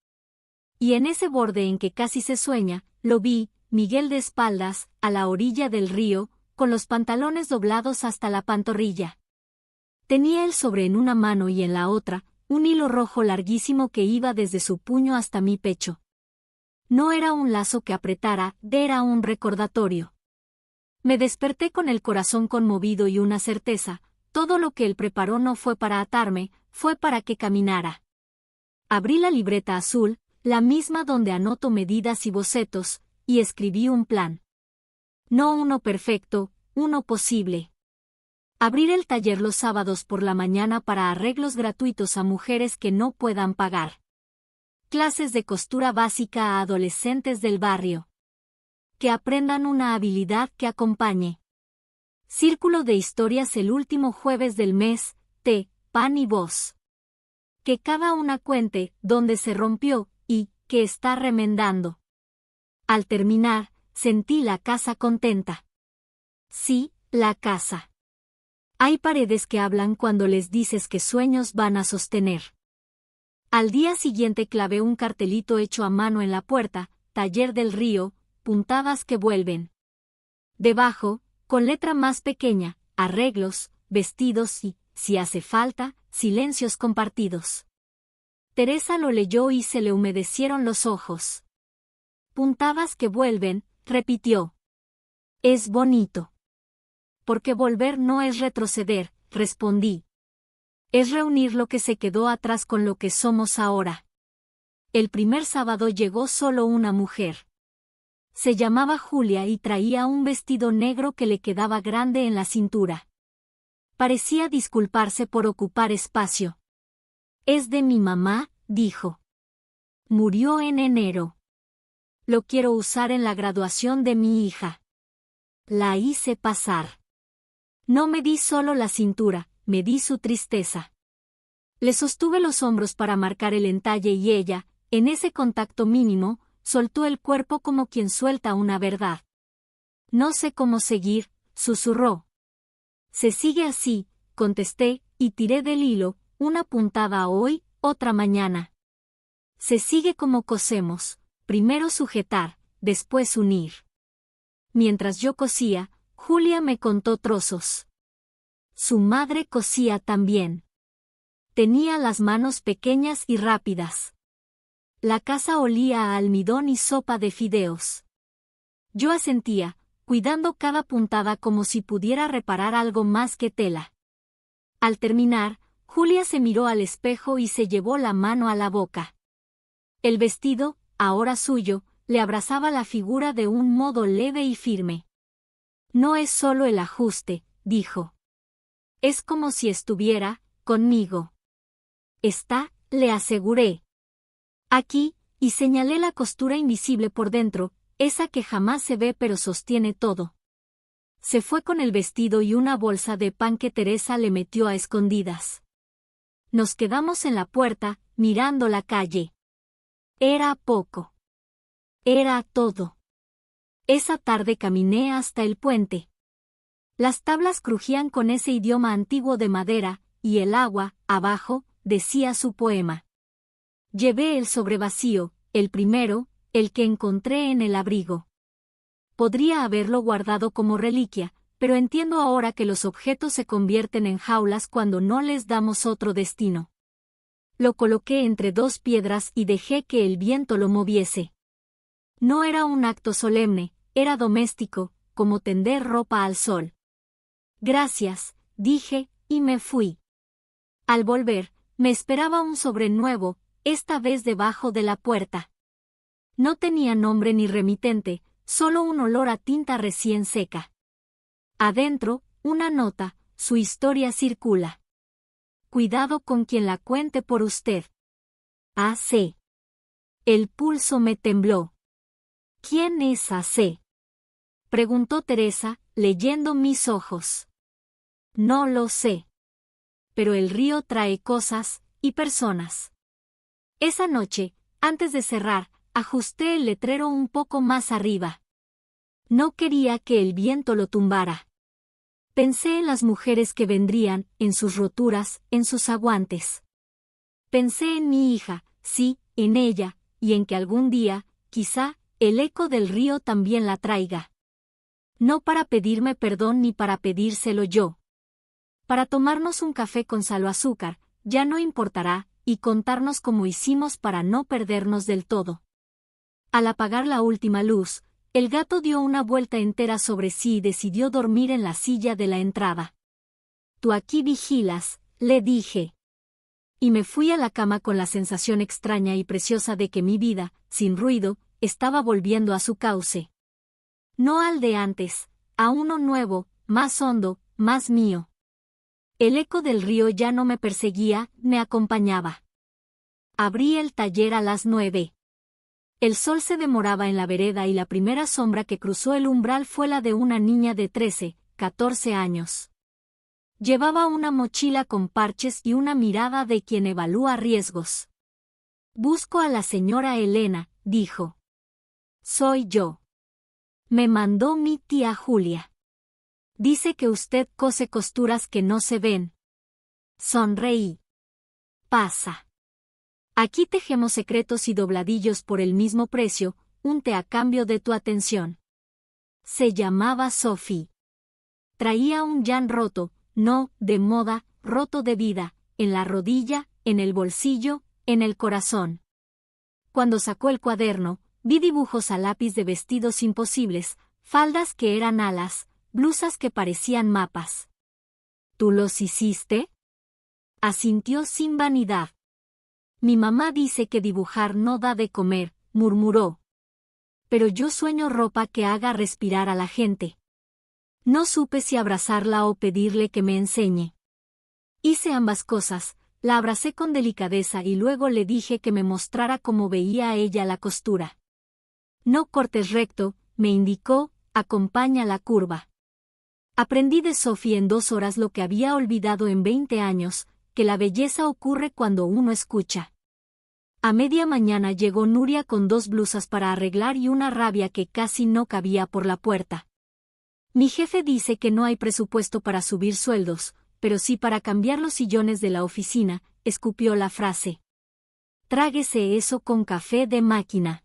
Y en ese borde en que casi se sueña, lo vi, Miguel de espaldas, a la orilla del río, con los pantalones doblados hasta la pantorrilla. Tenía el sobre en una mano y en la otra, un hilo rojo larguísimo que iba desde su puño hasta mi pecho. No era un lazo que apretara, era un recordatorio. Me desperté con el corazón conmovido y una certeza, todo lo que él preparó no fue para atarme, fue para que caminara. Abrí la libreta azul, la misma donde anoto medidas y bocetos, y escribí un plan. No uno perfecto, uno posible. Abrir el taller los sábados por la mañana para arreglos gratuitos a mujeres que no puedan pagar. Clases de costura básica a adolescentes del barrio. Que aprendan una habilidad que acompañe. Círculo de historias el último jueves del mes, té, pan y voz. Que cada una cuente dónde se rompió y que está remendando. Al terminar, sentí la casa contenta. Sí, la casa. Hay paredes que hablan cuando les dices qué sueños van a sostener. Al día siguiente clavé un cartelito hecho a mano en la puerta, Taller del Río, puntadas que vuelven. Debajo, con letra más pequeña, arreglos, vestidos y, si hace falta, silencios compartidos. Teresa lo leyó y se le humedecieron los ojos. Puntadas que vuelven, repitió. Es bonito. Porque volver no es retroceder, respondí. Es reunir lo que se quedó atrás con lo que somos ahora. El primer sábado llegó solo una mujer. Se llamaba Julia y traía un vestido negro que le quedaba grande en la cintura. Parecía disculparse por ocupar espacio. Es de mi mamá, dijo. Murió en enero. Lo quiero usar en la graduación de mi hija. La hice pasar. No me di solo la cintura, me di su tristeza. Le sostuve los hombros para marcar el entalle y ella, en ese contacto mínimo, soltó el cuerpo como quien suelta una verdad. No sé cómo seguir, susurró. Se sigue así, contesté, y tiré del hilo, una puntada hoy, otra mañana. Se sigue como cosemos, primero sujetar, después unir. Mientras yo cosía, Julia me contó trozos. Su madre cosía también. Tenía las manos pequeñas y rápidas. La casa olía a almidón y sopa de fideos. Yo asentía, cuidando cada puntada como si pudiera reparar algo más que tela. Al terminar, Julia se miró al espejo y se llevó la mano a la boca. El vestido, ahora suyo, le abrazaba la figura de un modo leve y firme. No es solo el ajuste, dijo. Es como si estuviera conmigo. Está, le aseguré. Aquí, y señalé la costura invisible por dentro, esa que jamás se ve pero sostiene todo. Se fue con el vestido y una bolsa de pan que Teresa le metió a escondidas. Nos quedamos en la puerta, mirando la calle. Era poco. Era todo. Esa tarde caminé hasta el puente. Las tablas crujían con ese idioma antiguo de madera, y el agua, abajo, decía su poema. Llevé el sobrevacío, el primero, el que encontré en el abrigo. Podría haberlo guardado como reliquia, pero entiendo ahora que los objetos se convierten en jaulas cuando no les damos otro destino. Lo coloqué entre dos piedras y dejé que el viento lo moviese. No era un acto solemne, era doméstico, como tender ropa al sol. Gracias, dije, y me fui. Al volver, me esperaba un sobre nuevo, esta vez debajo de la puerta. No tenía nombre ni remitente, solo un olor a tinta recién seca. Adentro, una nota, su historia circula. Cuidado con quien la cuente por usted. A.C. El pulso me tembló. ¿Quién es A.C.? Preguntó Teresa, leyendo mis ojos. No lo sé. Pero el río trae cosas, y personas. Esa noche, antes de cerrar, ajusté el letrero un poco más arriba. No quería que el viento lo tumbara. Pensé en las mujeres que vendrían, en sus roturas, en sus aguantes. Pensé en mi hija, sí, en ella, y en que algún día, quizá, el eco del río también la traiga. No para pedirme perdón ni para pedírselo yo. Para tomarnos un café con sal o azúcar, ya no importará, y contarnos cómo hicimos para no perdernos del todo. Al apagar la última luz, el gato dio una vuelta entera sobre sí y decidió dormir en la silla de la entrada. Tú aquí vigilas, le dije. Y me fui a la cama con la sensación extraña y preciosa de que mi vida, sin ruido, estaba volviendo a su cauce. No al de antes, a uno nuevo, más hondo, más mío. El eco del río ya no me perseguía, me acompañaba. Abrí el taller a las 9. El sol se demoraba en la vereda y la primera sombra que cruzó el umbral fue la de una niña de 13, 14 años. Llevaba una mochila con parches y una mirada de quien evalúa riesgos. Busco a la señora Elena, dijo. Soy yo. Me mandó mi tía Julia. Dice que usted cose costuras que no se ven. Sonreí. Pasa. Aquí tejemos secretos y dobladillos por el mismo precio, un té a cambio de tu atención. Se llamaba Sophie. Traía un llan roto, no, de moda, roto de vida, en la rodilla, en el bolsillo, en el corazón. Cuando sacó el cuaderno, vi dibujos a lápiz de vestidos imposibles, faldas que eran alas, blusas que parecían mapas. ¿Tú los hiciste? Asintió sin vanidad. Mi mamá dice que dibujar no da de comer, murmuró. Pero yo sueño ropa que haga respirar a la gente. No supe si abrazarla o pedirle que me enseñe. Hice ambas cosas, la abracé con delicadeza y luego le dije que me mostrara cómo veía a ella la costura. No cortes recto, me indicó, acompaña la curva. Aprendí de Sophie en 2 horas lo que había olvidado en 20 años, que la belleza ocurre cuando uno escucha. A media mañana llegó Nuria con 2 blusas para arreglar y una rabia que casi no cabía por la puerta. Mi jefe dice que no hay presupuesto para subir sueldos, pero sí para cambiar los sillones de la oficina, escupió la frase. Tráguese eso con café de máquina.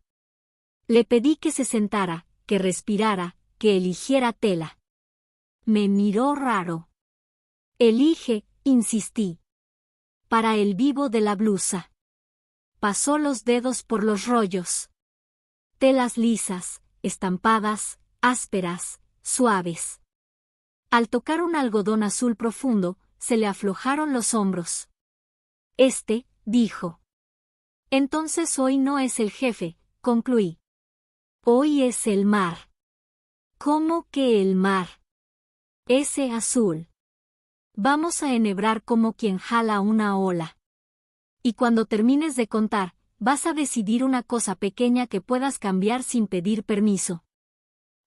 Le pedí que se sentara, que respirara, que eligiera tela. Me miró raro. Elige, insistí. Para el vivo de la blusa. Pasó los dedos por los rollos. Telas lisas, estampadas, ásperas, suaves. Al tocar un algodón azul profundo, se le aflojaron los hombros. Dijo. Entonces hoy no es el jefe, concluí. Hoy es el mar. ¿Cómo que el mar? Ese azul. Vamos a enhebrar como quien jala una ola. Y cuando termines de contar, vas a decidir una cosa pequeña que puedas cambiar sin pedir permiso.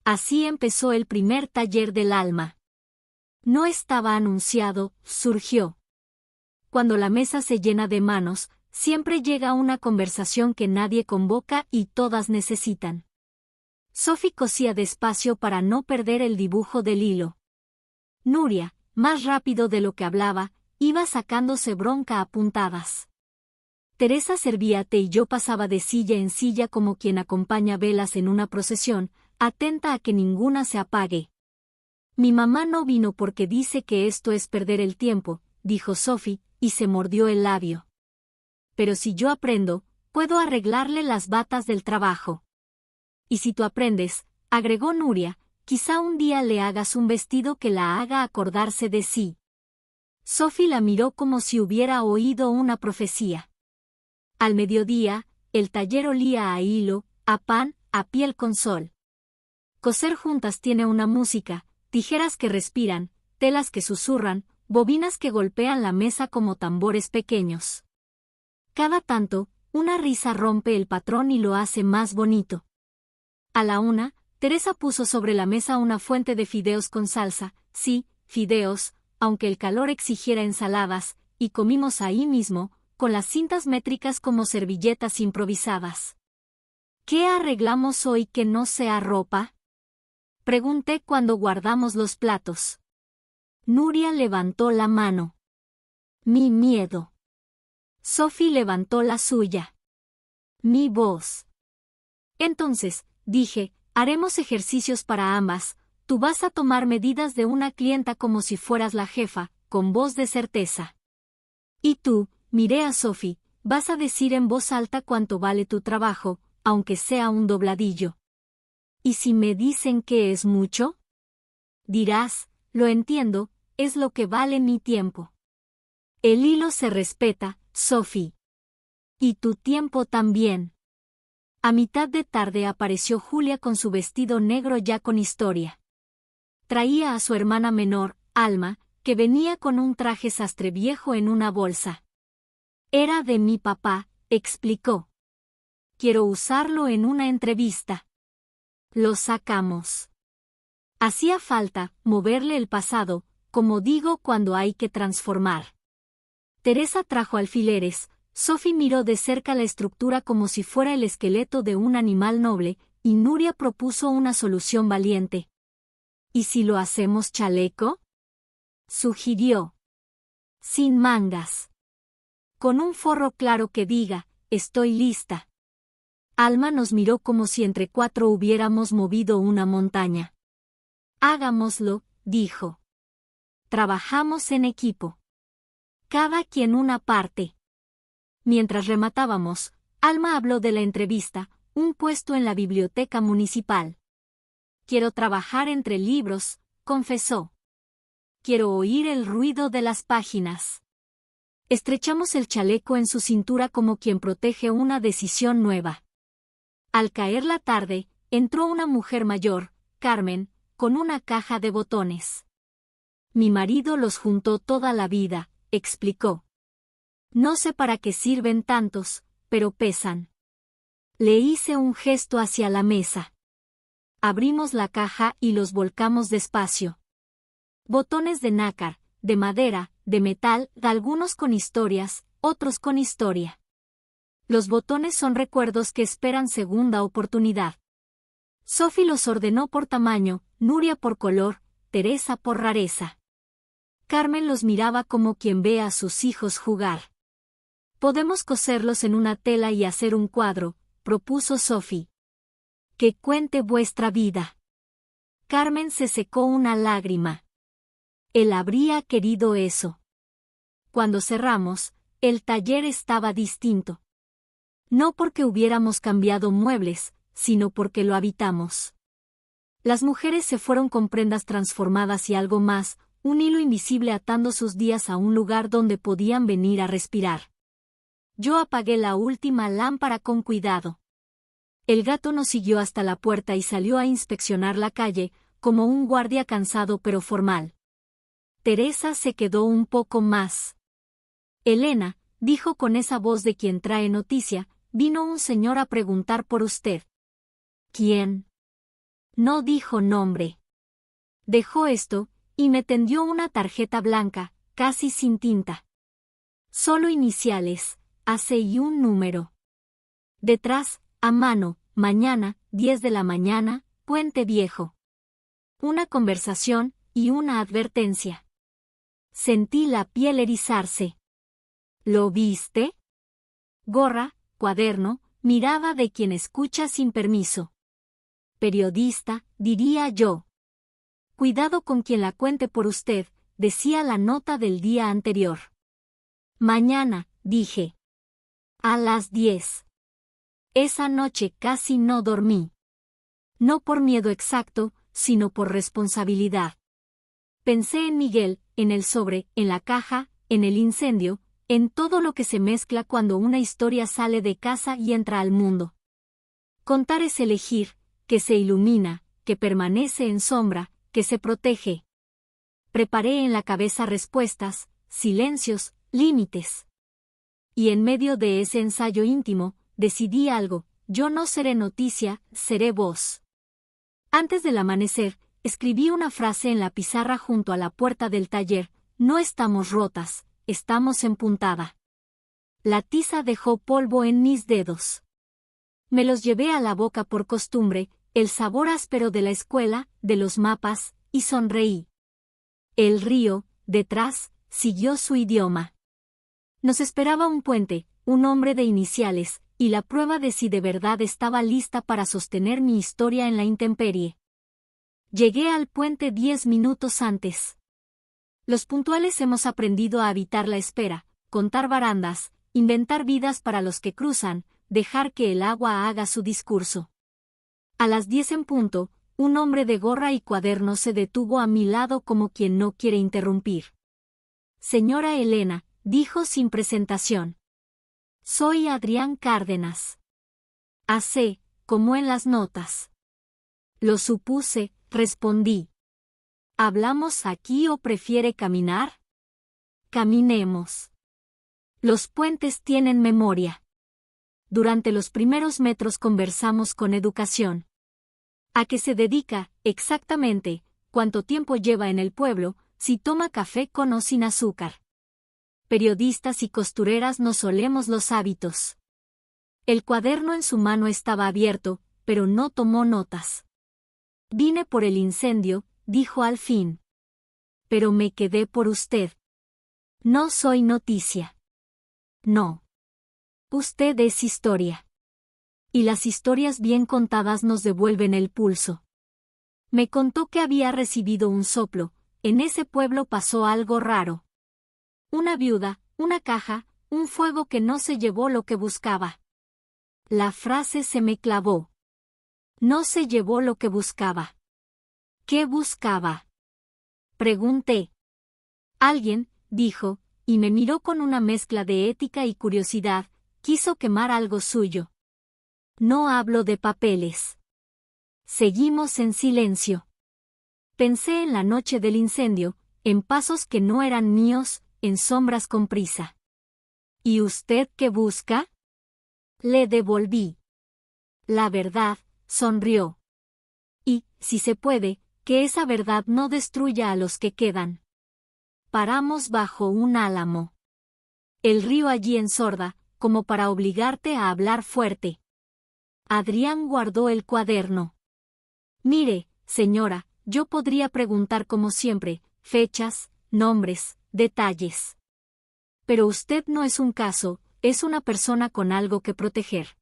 Así empezó el primer taller del alma. No estaba anunciado, surgió. Cuando la mesa se llena de manos, siempre llega una conversación que nadie convoca y todas necesitan. Sophie cosía despacio para no perder el dibujo del hilo. Nuria, más rápido de lo que hablaba, iba sacándose bronca a puntadas. Teresa servía té y yo pasaba de silla en silla como quien acompaña velas en una procesión, atenta a que ninguna se apague. Mi mamá no vino porque dice que esto es perder el tiempo, dijo Sophie, y se mordió el labio. Pero si yo aprendo, puedo arreglarle las batas del trabajo. Y si tú aprendes, agregó Nuria, quizá un día le hagas un vestido que la haga acordarse de sí. Sophie la miró como si hubiera oído una profecía. Al mediodía, el taller olía a hilo, a pan, a piel con sol. Coser juntas tiene una música, tijeras que respiran, telas que susurran, bobinas que golpean la mesa como tambores pequeños. Cada tanto, una risa rompe el patrón y lo hace más bonito. A la una, Teresa puso sobre la mesa una fuente de fideos con salsa, sí, fideos, aunque el calor exigiera ensaladas, y comimos ahí mismo, con las cintas métricas como servilletas improvisadas. ¿Qué arreglamos hoy que no sea ropa? Pregunté cuando guardamos los platos. Nuria levantó la mano. Mi miedo. Sophie levantó la suya. Mi voz. Entonces, dije, haremos ejercicios para ambas, tú vas a tomar medidas de una clienta como si fueras la jefa, con voz de certeza. Y tú, miré a Sophie, vas a decir en voz alta cuánto vale tu trabajo, aunque sea un dobladillo. ¿Y si me dicen que es mucho? Dirás, lo entiendo, es lo que vale mi tiempo. El hilo se respeta, Sophie. Y tu tiempo también. A mitad de tarde apareció Julia con su vestido negro ya con historia. Traía a su hermana menor, Alma, que venía con un traje sastre viejo en una bolsa. Era de mi papá, explicó. Quiero usarlo en una entrevista. Lo sacamos. Hacía falta moverle el pasado, como digo cuando hay que transformar. Teresa trajo alfileres, Sophie miró de cerca la estructura como si fuera el esqueleto de un animal noble, y Nuria propuso una solución valiente. ¿Y si lo hacemos chaleco? Sugirió. Sin mangas. Con un forro claro que diga, estoy lista. Alma nos miró como si entre cuatro hubiéramos movido una montaña. Hagámoslo, dijo. Trabajamos en equipo. Cada quien una parte. Mientras rematábamos, Alma habló de la entrevista, un puesto en la biblioteca municipal. Quiero trabajar entre libros, confesó. Quiero oír el ruido de las páginas. Estrechamos el chaleco en su cintura como quien protege una decisión nueva. Al caer la tarde, entró una mujer mayor, Carmen, con una caja de botones. Mi marido los juntó toda la vida, explicó. No sé para qué sirven tantos, pero pesan. Le hice un gesto hacia la mesa. Abrimos la caja y los volcamos despacio. Botones de nácar, de madera, de metal, algunos con historias, otros con historia. Los botones son recuerdos que esperan segunda oportunidad. Sophie los ordenó por tamaño, Nuria por color, Teresa por rareza. Carmen los miraba como quien ve a sus hijos jugar. Podemos coserlos en una tela y hacer un cuadro, propuso Sophie. Que cuente vuestra vida. Carmen se secó una lágrima. Él habría querido eso. Cuando cerramos, el taller estaba distinto. No porque hubiéramos cambiado muebles, sino porque lo habitamos. Las mujeres se fueron con prendas transformadas y algo más, un hilo invisible atando sus días a un lugar donde podían venir a respirar. Yo apagué la última lámpara con cuidado. El gato nos siguió hasta la puerta y salió a inspeccionar la calle, como un guardia cansado pero formal. Teresa se quedó un poco más. Elena, dijo con esa voz de quien trae noticia, vino un señor a preguntar por usted. ¿Quién? No dijo nombre. Dejó esto, y me tendió una tarjeta blanca, casi sin tinta. Solo iniciales, AC y un número. Detrás, a mano, mañana, 10 de la mañana, Puente Viejo. Una conversación, y una advertencia. Sentí la piel erizarse. ¿Lo viste? Gorra, cuaderno, mirada de quien escucha sin permiso. Periodista, diría yo. Cuidado con quien la cuente por usted, decía la nota del día anterior. Mañana, dije. A las 10. Esa noche casi no dormí. No por miedo exacto, sino por responsabilidad. Pensé en Miguel, en el sobre, en la caja, en el incendio, en todo lo que se mezcla cuando una historia sale de casa y entra al mundo. Contar es elegir, que se ilumina, que permanece en sombra, que se protege. Preparé en la cabeza respuestas, silencios, límites. Y en medio de ese ensayo íntimo, decidí algo: yo no seré noticia, seré voz. Antes del amanecer, escribí una frase en la pizarra junto a la puerta del taller: no estamos rotas, estamos en puntada. La tiza dejó polvo en mis dedos. Me los llevé a la boca por costumbre, el sabor áspero de la escuela, de los mapas, y sonreí. El río, detrás, siguió su idioma. Nos esperaba un puente, un hombre de iniciales, y la prueba de si de verdad estaba lista para sostener mi historia en la intemperie. Llegué al puente 10 minutos antes. Los puntuales hemos aprendido a evitar la espera, contar barandas, inventar vidas para los que cruzan, dejar que el agua haga su discurso. A las 10 en punto, un hombre de gorra y cuaderno se detuvo a mi lado como quien no quiere interrumpir. Señora Elena, dijo sin presentación. Soy Adrián Cárdenas. AC, como en las notas. Lo supuse, respondí. ¿Hablamos aquí o prefiere caminar? Caminemos. Los puentes tienen memoria. Durante los primeros metros conversamos con educación. ¿A qué se dedica, exactamente, cuánto tiempo lleva en el pueblo, si toma café con o sin azúcar? Periodistas y costureras nos solemos los hábitos. El cuaderno en su mano estaba abierto, pero no tomó notas. Vine por el incendio, dijo al fin. Pero me quedé por usted. No soy noticia. No. Usted es historia. Y las historias bien contadas nos devuelven el pulso. Me contó que había recibido un soplo, en ese pueblo pasó algo raro. Una viuda, una caja, un fuego que no se llevó lo que buscaba. La frase se me clavó. No se llevó lo que buscaba. ¿Qué buscaba? Pregunté. Alguien, dijo, y me miró con una mezcla de ética y curiosidad, quiso quemar algo suyo. No hablo de papeles. Seguimos en silencio. Pensé en la noche del incendio, en pasos que no eran míos, en sombras con prisa. ¿Y usted qué busca? Le devolví. La verdad, sonrió. Y, si se puede, que esa verdad no destruya a los que quedan. Paramos bajo un álamo. El río allí en sorda, como para obligarte a hablar fuerte. Adrián guardó el cuaderno. Mire, señora, yo podría preguntar como siempre, fechas, nombres, detalles. Pero usted no es un caso, es una persona con algo que proteger.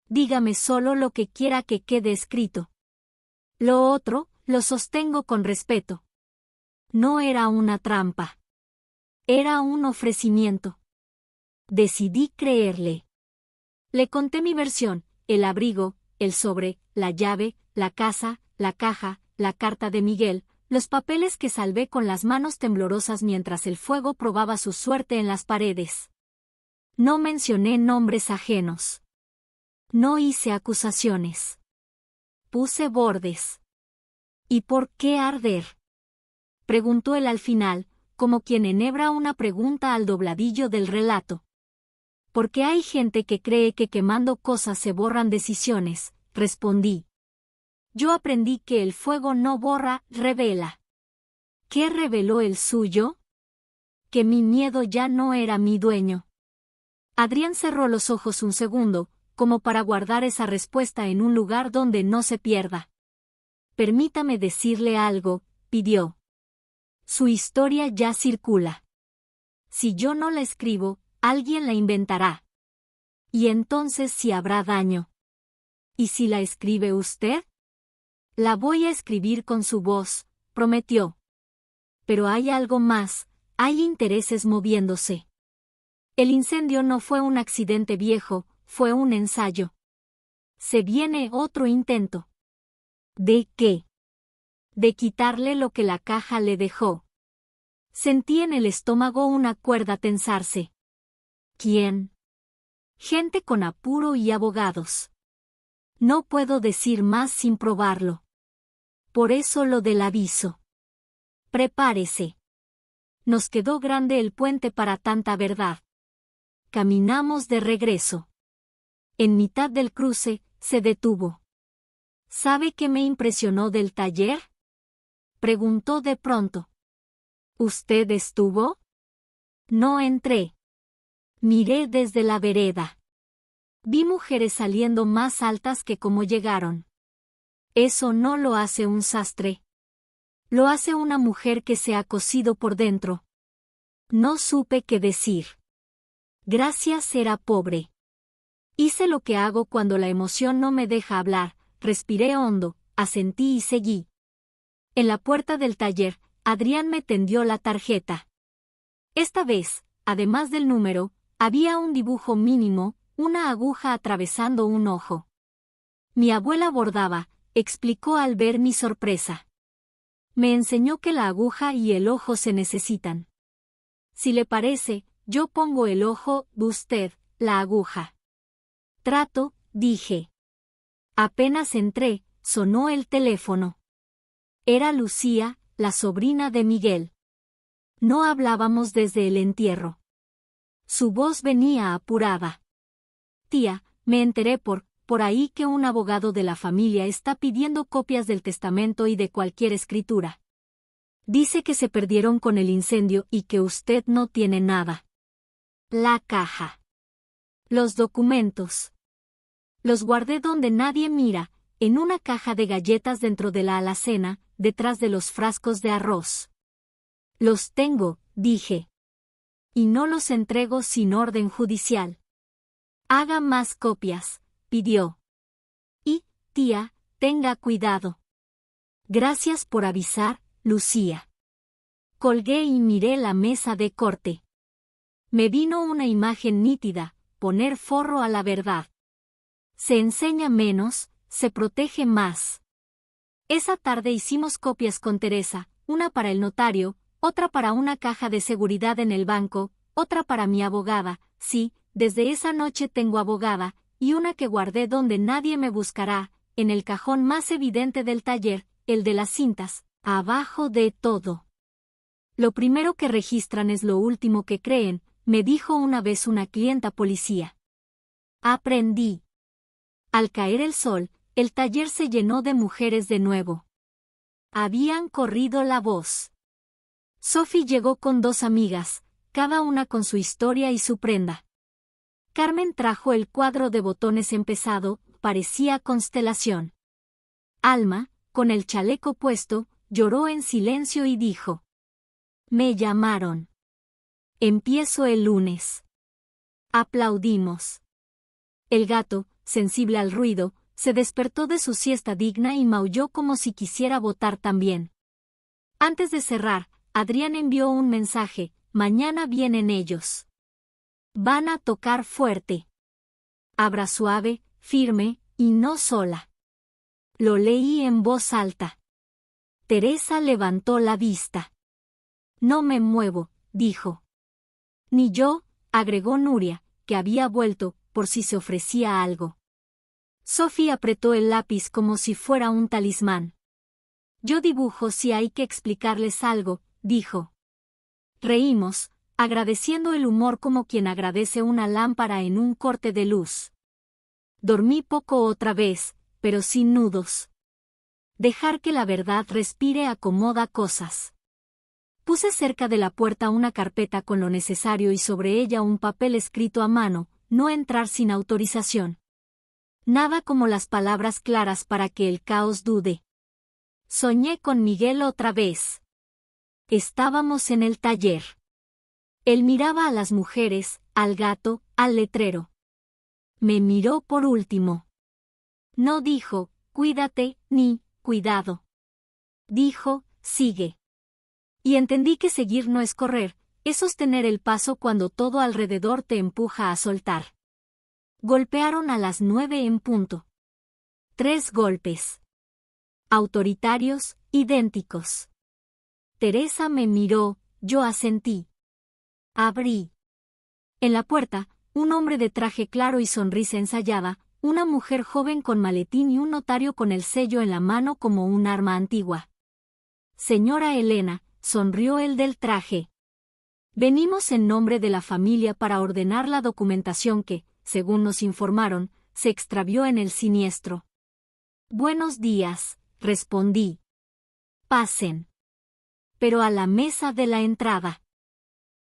Dígame solo lo que quiera que quede escrito. Lo otro, lo sostengo con respeto. No era una trampa. Era un ofrecimiento. Decidí creerle. Le conté mi versión, el abrigo, el sobre, la llave, la casa, la caja, la carta de Miguel, los papeles que salvé con las manos temblorosas mientras el fuego probaba su suerte en las paredes. No mencioné nombres ajenos. No hice acusaciones. Puse bordes. ¿Y por qué arder? Preguntó él al final, como quien enhebra una pregunta al dobladillo del relato. Porque hay gente que cree que quemando cosas se borran decisiones, respondí. Yo aprendí que el fuego no borra, revela. ¿Qué reveló el suyo? Que mi miedo ya no era mi dueño. Adrián cerró los ojos un segundo, como para guardar esa respuesta en un lugar donde no se pierda. Permítame decirle algo, pidió. Su historia ya circula. Si yo no la escribo, alguien la inventará. Y entonces sí habrá daño. ¿Y si la escribe usted? La voy a escribir con su voz, prometió. Pero hay algo más, hay intereses moviéndose. El incendio no fue un accidente viejo, fue un ensayo. Se viene otro intento. ¿De qué? De quitarle lo que la caja le dejó. Sentí en el estómago una cuerda tensarse. ¿Quién? Gente con apuro y abogados. No puedo decir más sin probarlo. Por eso lo del aviso. Prepárese. Nos quedó grande el puente para tanta verdad. Caminamos de regreso. En mitad del cruce, se detuvo. ¿Sabe qué me impresionó del taller? Preguntó de pronto. ¿Usted estuvo? No entré. Miré desde la vereda. Vi mujeres saliendo más altas que como llegaron. Eso no lo hace un sastre. Lo hace una mujer que se ha cosido por dentro. No supe qué decir. Gracias, era pobre. Hice lo que hago cuando la emoción no me deja hablar, respiré hondo, asentí y seguí. En la puerta del taller, Adrián me tendió la tarjeta. Esta vez, además del número, había un dibujo mínimo, una aguja atravesando un ojo. Mi abuela bordaba, explicó al ver mi sorpresa. Me enseñó que la aguja y el ojo se necesitan. Si le parece, yo pongo el ojo, usted, la aguja. Trato, dije. Apenas entré, sonó el teléfono. Era Lucía, la sobrina de Miguel. No hablábamos desde el entierro. Su voz venía apurada. Tía, me enteré por ahí que un abogado de la familia está pidiendo copias del testamento y de cualquier escritura. Dice que se perdieron con el incendio y que usted no tiene nada. La caja. Los documentos. Los guardé donde nadie mira, en una caja de galletas dentro de la alacena, detrás de los frascos de arroz. Los tengo, dije. Y no los entrego sin orden judicial. Haga más copias, pidió. Y, tía, tenga cuidado. Gracias por avisar, Lucía. Colgué y miré la mesa de corte. Me vino una imagen nítida, poner forro a la verdad. Se enseña menos, se protege más. Esa tarde hicimos copias con Teresa, una para el notario, otra para una caja de seguridad en el banco, otra para mi abogada, sí, desde esa noche tengo abogada, y una que guardé donde nadie me buscará, en el cajón más evidente del taller, el de las cintas, abajo de todo. Lo primero que registran es lo último que creen, me dijo una vez una clienta policía. Aprendí. Al caer el sol, el taller se llenó de mujeres de nuevo. Habían corrido la voz. Sophie llegó con 2 amigas, cada una con su historia y su prenda. Carmen trajo el cuadro de botones empezado, parecía constelación. Alma, con el chaleco puesto, lloró en silencio y dijo: Me llamaron. Empiezo el lunes. Aplaudimos. El gato, sensible al ruido, se despertó de su siesta digna y maulló como si quisiera votar también. Antes de cerrar, Adrián envió un mensaje: mañana vienen ellos. Van a tocar fuerte. Habla suave, firme, y no sola. Lo leí en voz alta. Teresa levantó la vista. No me muevo, dijo. Ni yo, agregó Nuria, que había vuelto, por si se ofrecía algo. Sophie apretó el lápiz como si fuera un talismán. Yo dibujo si hay que explicarles algo, dijo. Reímos, agradeciendo el humor como quien agradece una lámpara en un corte de luz. Dormí poco otra vez, pero sin nudos. Dejar que la verdad respire acomoda cosas. Puse cerca de la puerta una carpeta con lo necesario y sobre ella un papel escrito a mano, no entrar sin autorización. Nada como las palabras claras para que el caos dude. Soñé con Miguel otra vez. Estábamos en el taller. Él miraba a las mujeres, al gato, al letrero. Me miró por último. No dijo, cuídate, ni, cuidado. Dijo, sigue. Y entendí que seguir no es correr, es sostener el paso cuando todo alrededor te empuja a soltar. Golpearon a las 9 en punto. 3 golpes. Autoritarios, idénticos. Teresa me miró, yo asentí. Abrí. En la puerta, un hombre de traje claro y sonrisa ensayada, una mujer joven con maletín y un notario con el sello en la mano como un arma antigua. Señora Elena, sonrió el del traje. Venimos en nombre de la familia para ordenar la documentación que, según nos informaron, se extravió en el siniestro. Buenos días, respondí. Pasen. Pero a la mesa de la entrada.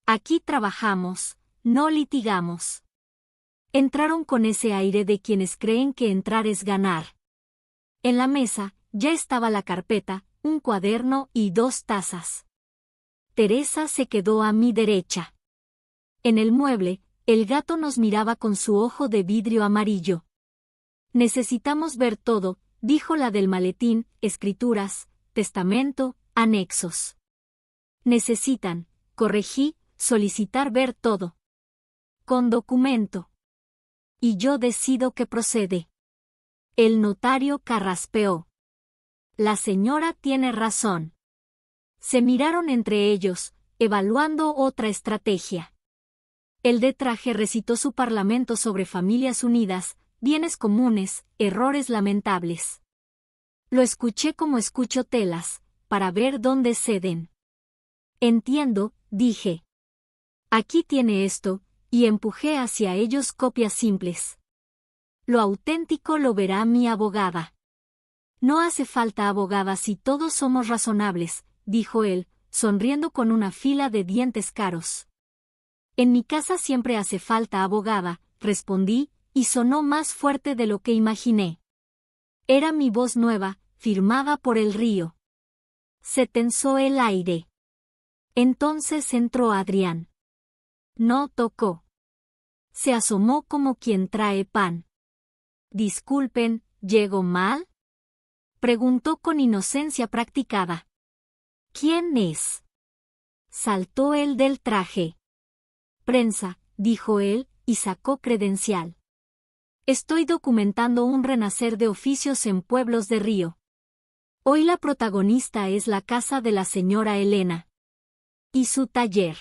Aquí trabajamos, no litigamos. Entraron con ese aire de quienes creen que entrar es ganar. En la mesa, ya estaba la carpeta, un cuaderno y 2 tazas. Teresa se quedó a mi derecha. En el mueble, el gato nos miraba con su ojo de vidrio amarillo. Necesitamos ver todo, dijo la del maletín, escrituras, testamento, anexos. Necesitan, corregí, solicitar ver todo. Con documento. Y yo decido que procede. El notario carraspeó. La señora tiene razón. Se miraron entre ellos, evaluando otra estrategia. El de traje recitó su parlamento sobre familias unidas, bienes comunes, errores lamentables. Lo escuché como escucho telas, para ver dónde ceden. Entiendo, dije. Aquí tiene esto, y empujé hacia ellos copias simples. Lo auténtico lo verá mi abogada. No hace falta abogada si todos somos razonables, dijo él, sonriendo con una fila de dientes caros. En mi casa siempre hace falta abogada, respondí, y sonó más fuerte de lo que imaginé. Era mi voz nueva, firmada por el río. Se tensó el aire. Entonces entró Adrián. No tocó. Se asomó como quien trae pan. Disculpen, ¿llego mal? Preguntó con inocencia practicada. ¿Quién es? Saltó el del traje. Prensa, dijo él, y sacó credencial. Estoy documentando un renacer de oficios en pueblos de Río. Hoy la protagonista es la casa de la señora Elena. Y su taller.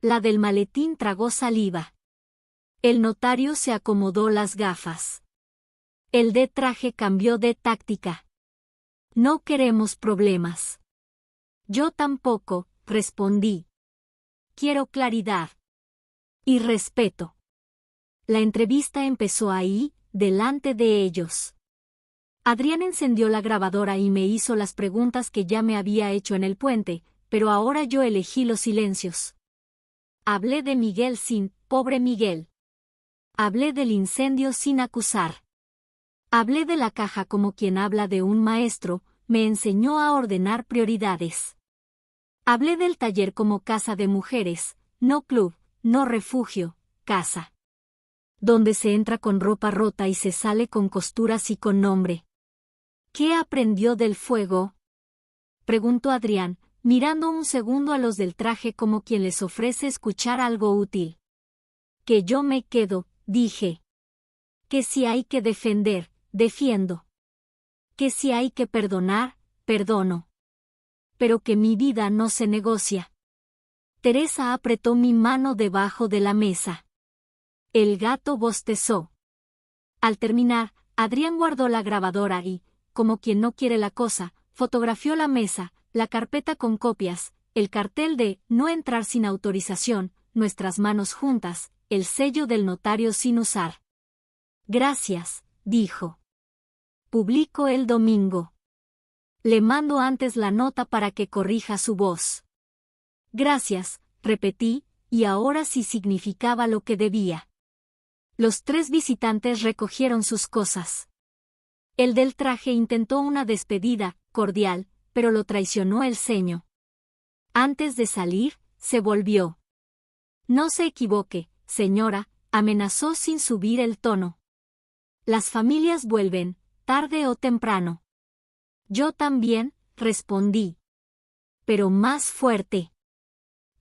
La del maletín tragó saliva. El notario se acomodó las gafas. El de traje cambió de táctica. No queremos problemas. Yo tampoco, respondí. Quiero claridad. Y respeto. La entrevista empezó ahí, delante de ellos. Adrián encendió la grabadora y me hizo las preguntas que ya me había hecho en el puente, pero ahora yo elegí los silencios. Hablé de Miguel sin, pobre Miguel. Hablé del incendio sin acusar. Hablé de la caja como quien habla de un maestro, me enseñó a ordenar prioridades. Hablé del taller como casa de mujeres, no club, no refugio, casa. Donde se entra con ropa rota y se sale con costuras y con nombre. ¿Qué aprendió del fuego? Preguntó Adrián, mirando un segundo a los del traje como quien les ofrece escuchar algo útil. Que yo me quedo, dije. Que si hay que defender, defiendo. Que si hay que perdonar, perdono. Pero que mi vida no se negocia. Teresa apretó mi mano debajo de la mesa. El gato bostezó. Al terminar, Adrián guardó la grabadora y, como quien no quiere la cosa, fotografió la mesa, la carpeta con copias, el cartel de «No entrar sin autorización», nuestras manos juntas, el sello del notario sin usar. «Gracias», dijo. «Publico el domingo. Le mando antes la nota para que corrija su voz». «Gracias», repetí, y ahora sí significaba lo que debía. Los 3 visitantes recogieron sus cosas. El del traje intentó una despedida, cordial, pero lo traicionó el ceño. Antes de salir, se volvió. «No se equivoque, señora», amenazó sin subir el tono. «Las familias vuelven, tarde o temprano». «Yo también», respondí. Pero más fuerte.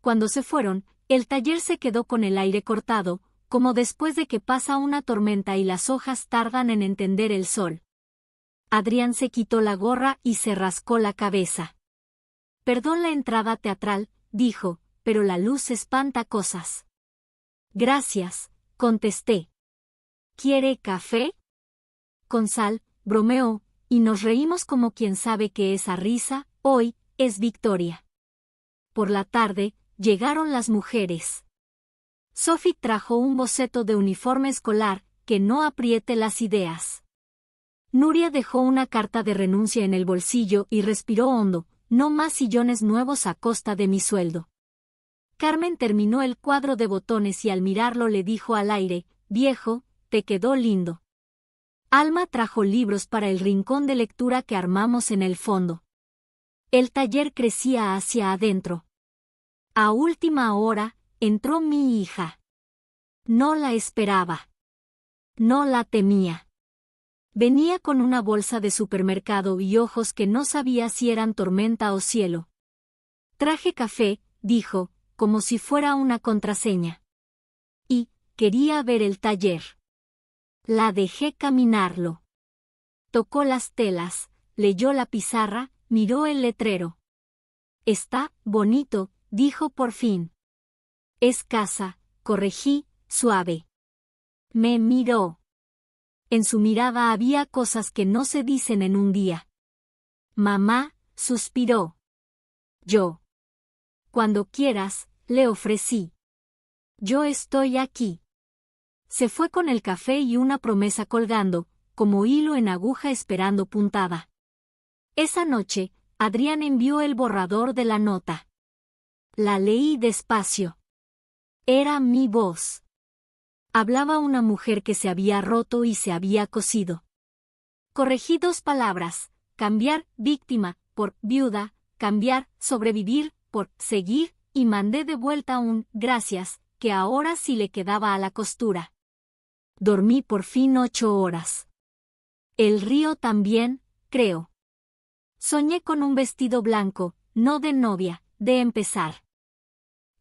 Cuando se fueron, el taller se quedó con el aire cortado, como después de que pasa una tormenta y las hojas tardan en entender el sol. Adrián se quitó la gorra y se rascó la cabeza. «Perdón la entrada teatral», dijo, «pero la luz espanta cosas». «Gracias», contesté. «¿Quiere café?» «Con sal», bromeó, y nos reímos como quien sabe que esa risa, hoy, es victoria. Por la tarde, llegaron las mujeres. Sophie trajo un boceto de uniforme escolar, que no apriete las ideas. Nuria dejó una carta de renuncia en el bolsillo y respiró hondo, no más sillones nuevos a costa de mi sueldo. Carmen terminó el cuadro de botones y al mirarlo le dijo al aire, «Viejo, te quedó lindo». Alma trajo libros para el rincón de lectura que armamos en el fondo. El taller crecía hacia adentro. A última hora, entró mi hija. No la esperaba. No la temía. Venía con una bolsa de supermercado y ojos que no sabía si eran tormenta o cielo. «Traje café», dijo, como si fuera una contraseña. Y, quería ver el taller. La dejé caminarlo. Tocó las telas, leyó la pizarra, miró el letrero. «Está bonito», dijo por fin. «Es casa», corregí, suave. Me miró. En su mirada había cosas que no se dicen en un día. «Mamá», suspiró. Yo. «Cuando quieras», le ofrecí. «Yo estoy aquí». Se fue con el café y una promesa colgando, como hilo en aguja esperando puntada. Esa noche, Adrián envió el borrador de la nota. La leí despacio. Era mi voz. Hablaba una mujer que se había roto y se había cosido. Corregí 2 palabras, cambiar, víctima, por viuda, cambiar, sobrevivir, por seguir, y mandé de vuelta un «gracias», que ahora sí le quedaba a la costura. Dormí por fin 8 horas. El río también, creo. Soñé con un vestido blanco, no de novia, de empezar.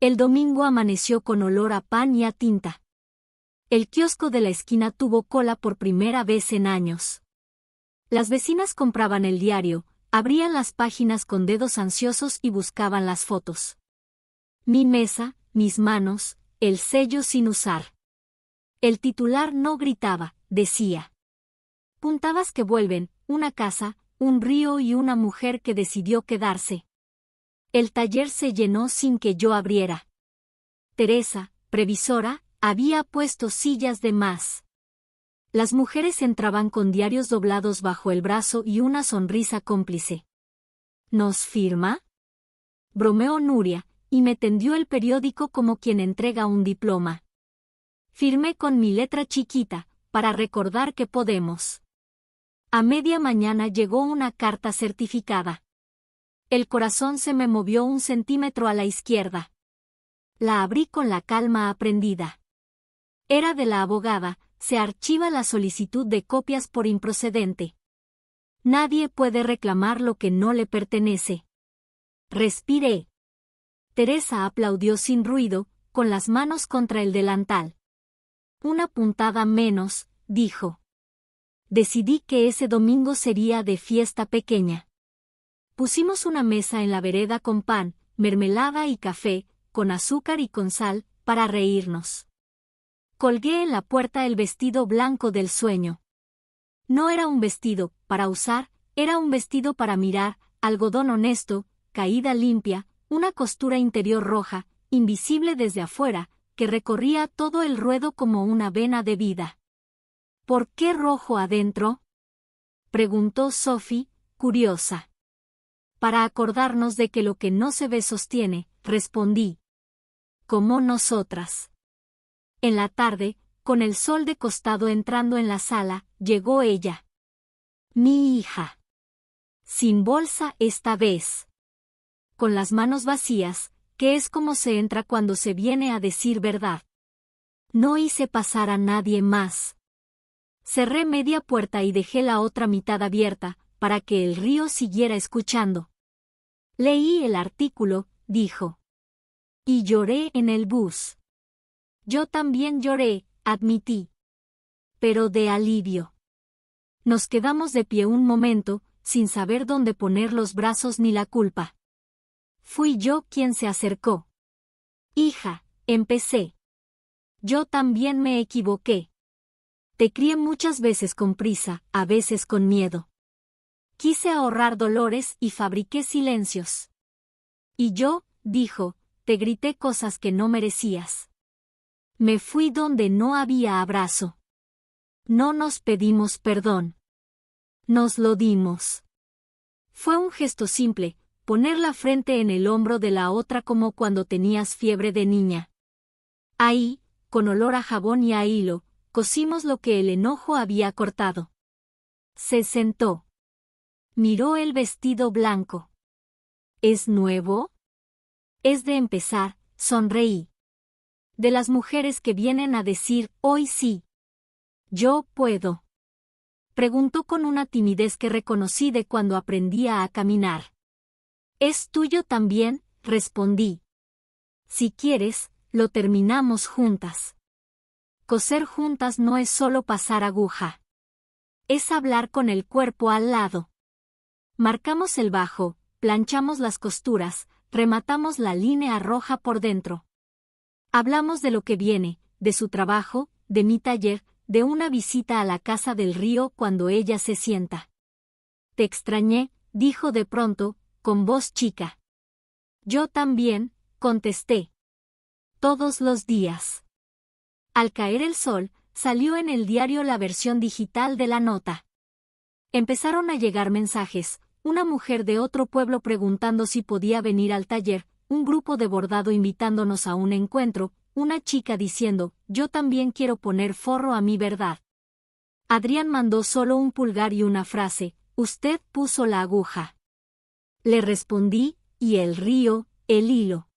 El domingo amaneció con olor a pan y a tinta. El kiosco de la esquina tuvo cola por primera vez en años. Las vecinas compraban el diario, abrían las páginas con dedos ansiosos y buscaban las fotos. Mi mesa, mis manos, el sello sin usar. El titular no gritaba, decía. Puntadas que vuelven, una casa, un río y una mujer que decidió quedarse. El taller se llenó sin que yo abriera. Teresa, previsora, había puesto sillas de más. Las mujeres entraban con diarios doblados bajo el brazo y una sonrisa cómplice. ¿Nos firma?, bromeó Nuria, y me tendió el periódico como quien entrega un diploma. Firmé con mi letra chiquita, para recordar que podemos. A media mañana llegó una carta certificada. El corazón se me movió 1 centímetro a la izquierda. La abrí con la calma aprendida. Era de la abogada, se archiva la solicitud de copias por improcedente. Nadie puede reclamar lo que no le pertenece. Respiré. Teresa aplaudió sin ruido, con las manos contra el delantal. Una puntada menos, dijo. Decidí que ese domingo sería de fiesta pequeña. Pusimos una mesa en la vereda con pan, mermelada y café, con azúcar y con sal, para reírnos. Colgué en la puerta el vestido blanco del sueño. No era un vestido para usar, era un vestido para mirar, algodón honesto, caída limpia, una costura interior roja, invisible desde afuera, que recorría todo el ruedo como una vena de vida. ¿Por qué rojo adentro?, preguntó Sophie, curiosa. Para acordarnos de que lo que no se ve sostiene, respondí. Como nosotras. En la tarde, con el sol de costado entrando en la sala, llegó ella. Mi hija. Sin bolsa esta vez. Con las manos vacías, que es como se entra cuando se viene a decir verdad. No hice pasar a nadie más. Cerré media puerta y dejé la otra mitad abierta, para que el río siguiera escuchando. Leí el artículo, dijo. Y lloré en el bus. Yo también lloré, admití. Pero de alivio. Nos quedamos de pie un momento, sin saber dónde poner los brazos ni la culpa. Fui yo quien se acercó. Hija, empecé. Yo también me equivoqué. Te crié muchas veces con prisa, a veces con miedo. Quise ahorrar dolores y fabriqué silencios. Y yo, dijo, te grité cosas que no merecías. Me fui donde no había abrazo. No nos pedimos perdón. Nos lo dimos. Fue un gesto simple, poner la frente en el hombro de la otra como cuando tenías fiebre de niña. Ahí, con olor a jabón y a hilo, cosimos lo que el enojo había cortado. Se sentó. Miró el vestido blanco. ¿Es nuevo? Es de empezar, sonreí. De las mujeres que vienen a decir, hoy sí. Yo puedo. Preguntó con una timidez que reconocí de cuando aprendía a caminar. ¿Es tuyo también?, respondí. Si quieres, lo terminamos juntas. Coser juntas no es solo pasar aguja. Es hablar con el cuerpo al lado. Marcamos el bajo, planchamos las costuras, rematamos la línea roja por dentro. Hablamos de lo que viene, de su trabajo, de mi taller, de una visita a la casa del río cuando ella se sienta. Te extrañé, dijo de pronto, con voz chica. Yo también, contesté. Todos los días. Al caer el sol, salió en el diario la versión digital de la nota. Empezaron a llegar mensajes, una mujer de otro pueblo preguntando si podía venir al taller, un grupo de bordado invitándonos a un encuentro, una chica diciendo, yo también quiero poner forro a mi verdad. Adrián mandó solo un pulgar y una frase, usted puso la aguja. Le respondí, y el río, el hilo.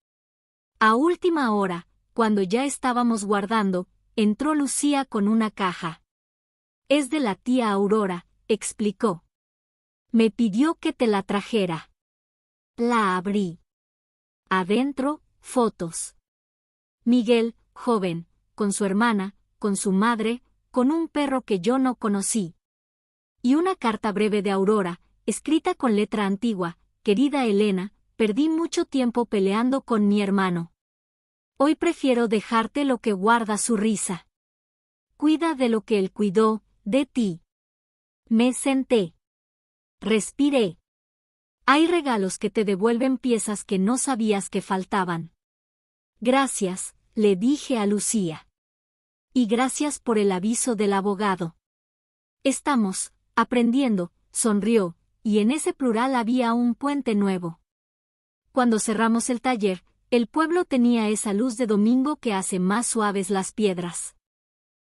A última hora, cuando ya estábamos guardando, entró Lucía con una caja. Es de la tía Aurora, explicó. Me pidió que te la trajera. La abrí. Adentro, fotos. Miguel, joven, con su hermana, con su madre, con un perro que yo no conocí. Y una carta breve de Aurora, escrita con letra antigua, querida Elena, perdí mucho tiempo peleando con mi hermano. Hoy prefiero dejarte lo que guarda su risa. Cuida de lo que él cuidó, de ti. Me senté. Respiré. Hay regalos que te devuelven piezas que no sabías que faltaban. Gracias, le dije a Lucía. Y gracias por el aviso del abogado. Estamos aprendiendo, sonrió, y en ese plural había un puente nuevo. Cuando cerramos el taller, el pueblo tenía esa luz de domingo que hace más suaves las piedras.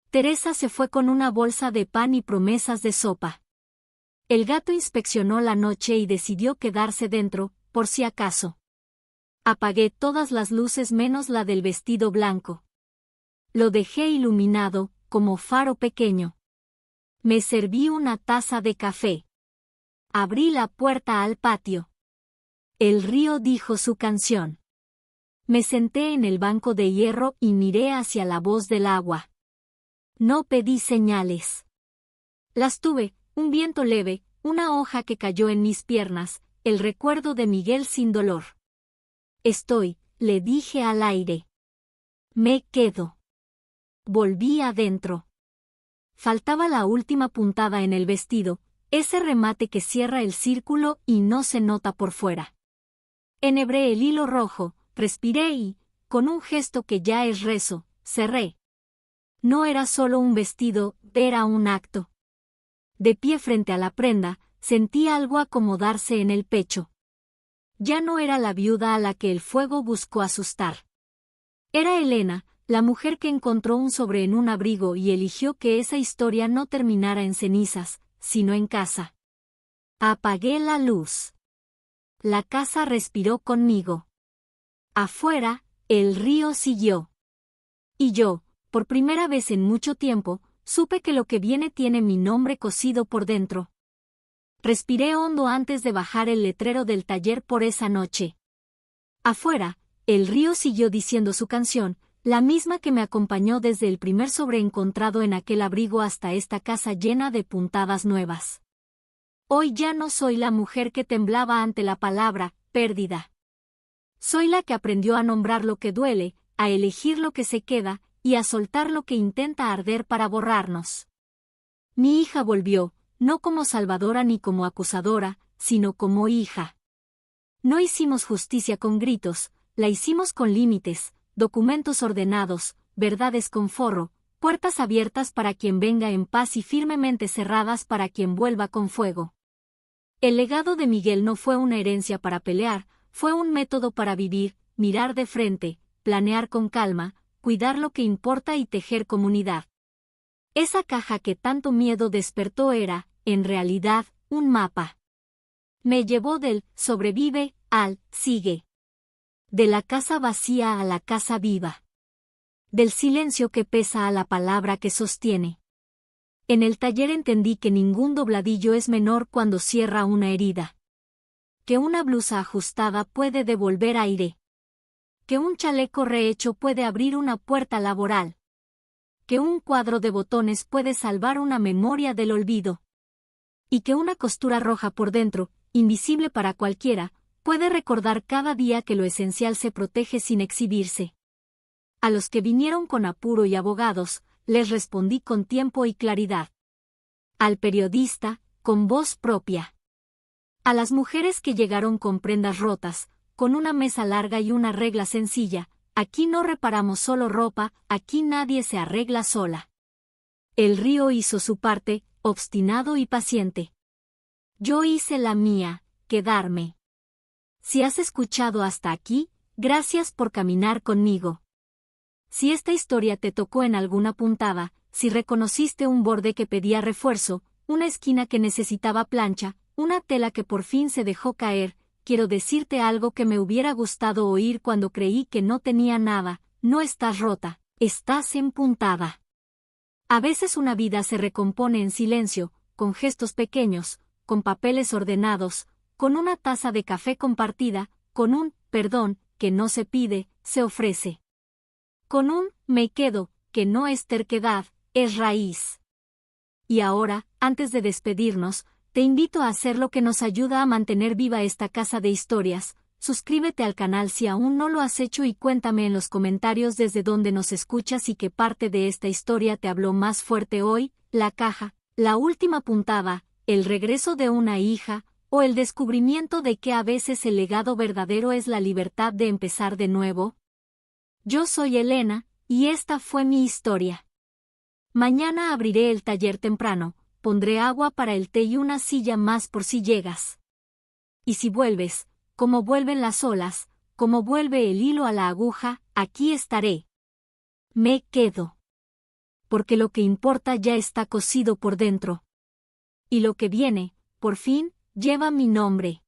Teresa se fue con una bolsa de pan y promesas de sopa. El gato inspeccionó la noche y decidió quedarse dentro, por si acaso. Apagué todas las luces menos la del vestido blanco. Lo dejé iluminado, como faro pequeño. Me serví una taza de café. Abrí la puerta al patio. El río dijo su canción. Me senté en el banco de hierro y miré hacia la voz del agua. No pedí señales. Las tuve, un viento leve, una hoja que cayó en mis piernas, el recuerdo de Miguel sin dolor. Estoy, le dije al aire. Me quedo. Volví adentro. faltaba la última puntada en el vestido, ese remate que cierra el círculo y no se nota por fuera. Enhebré el hilo rojo, respiré y, con un gesto que ya es rezo, cerré. No era solo un vestido, era un acto. De pie frente a la prenda, sentí algo acomodarse en el pecho. Ya no era la viuda a la que el fuego buscó asustar. Era Elena, la mujer que encontró un sobre en un abrigo y eligió que esa historia no terminara en cenizas, sino en casa. Apagué la luz. La casa respiró conmigo. Afuera, el río siguió. Y yo, por primera vez en mucho tiempo, supe que lo que viene tiene mi nombre cosido por dentro. Respiré hondo antes de bajar el letrero del taller por esa noche. Afuera, el río siguió diciendo su canción, la misma que me acompañó desde el primer sobre encontrado en aquel abrigo hasta esta casa llena de puntadas nuevas. Hoy ya no soy la mujer que temblaba ante la palabra pérdida. Soy la que aprendió a nombrar lo que duele, a elegir lo que se queda, y a soltar lo que intenta arder para borrarnos. Mi hija volvió, no como salvadora ni como acusadora, sino como hija. No hicimos justicia con gritos, la hicimos con límites, documentos ordenados, verdades con forro, puertas abiertas para quien venga en paz y firmemente cerradas para quien vuelva con fuego. El legado de Miguel no fue una herencia para pelear, fue un método para vivir, mirar de frente, planear con calma, cuidar lo que importa y tejer comunidad. Esa caja que tanto miedo despertó era, en realidad, un mapa. Me llevó del sobrevive al sigue. De la casa vacía a la casa viva. Del silencio que pesa a la palabra que sostiene. En el taller entendí que ningún dobladillo es menor cuando cierra una herida. Que una blusa ajustada puede devolver aire. Que un chaleco rehecho puede abrir una puerta laboral. Que un cuadro de botones puede salvar una memoria del olvido. Y que una costura roja por dentro, invisible para cualquiera, puede recordar cada día que lo esencial se protege sin exhibirse. A los que vinieron con apuro y abogados, les respondí con tiempo y claridad. Al periodista, con voz propia. A las mujeres que llegaron con prendas rotas, con una mesa larga y una regla sencilla, aquí no reparamos solo ropa, aquí nadie se arregla sola. El río hizo su parte, obstinado y paciente. Yo hice la mía, quedarme. Si has escuchado hasta aquí, gracias por caminar conmigo. Si esta historia te tocó en alguna puntada, si reconociste un borde que pedía refuerzo, una esquina que necesitaba plancha, una tela que por fin se dejó caer, quiero decirte algo que me hubiera gustado oír cuando creí que no tenía nada, no estás rota, estás empuntada. A veces una vida se recompone en silencio, con gestos pequeños, con papeles ordenados, con una taza de café compartida, con un perdón que no se pide, se ofrece. Con un me quedo, que no es terquedad, es raíz. Y ahora, antes de despedirnos, te invito a hacer lo que nos ayuda a mantener viva esta casa de historias. Suscríbete al canal si aún no lo has hecho y cuéntame en los comentarios desde dónde nos escuchas y qué parte de esta historia te habló más fuerte hoy, la caja, la última puntada, el regreso de una hija, o el descubrimiento de que a veces el legado verdadero es la libertad de empezar de nuevo. Yo soy Elena, y esta fue mi historia. Mañana abriré el taller temprano, pondré agua para el té y una silla más por si llegas. Y si vuelves, como vuelven las olas, como vuelve el hilo a la aguja, aquí estaré. Me quedo. Porque lo que importa ya está cosido por dentro. Y lo que viene, por fin, lleva mi nombre.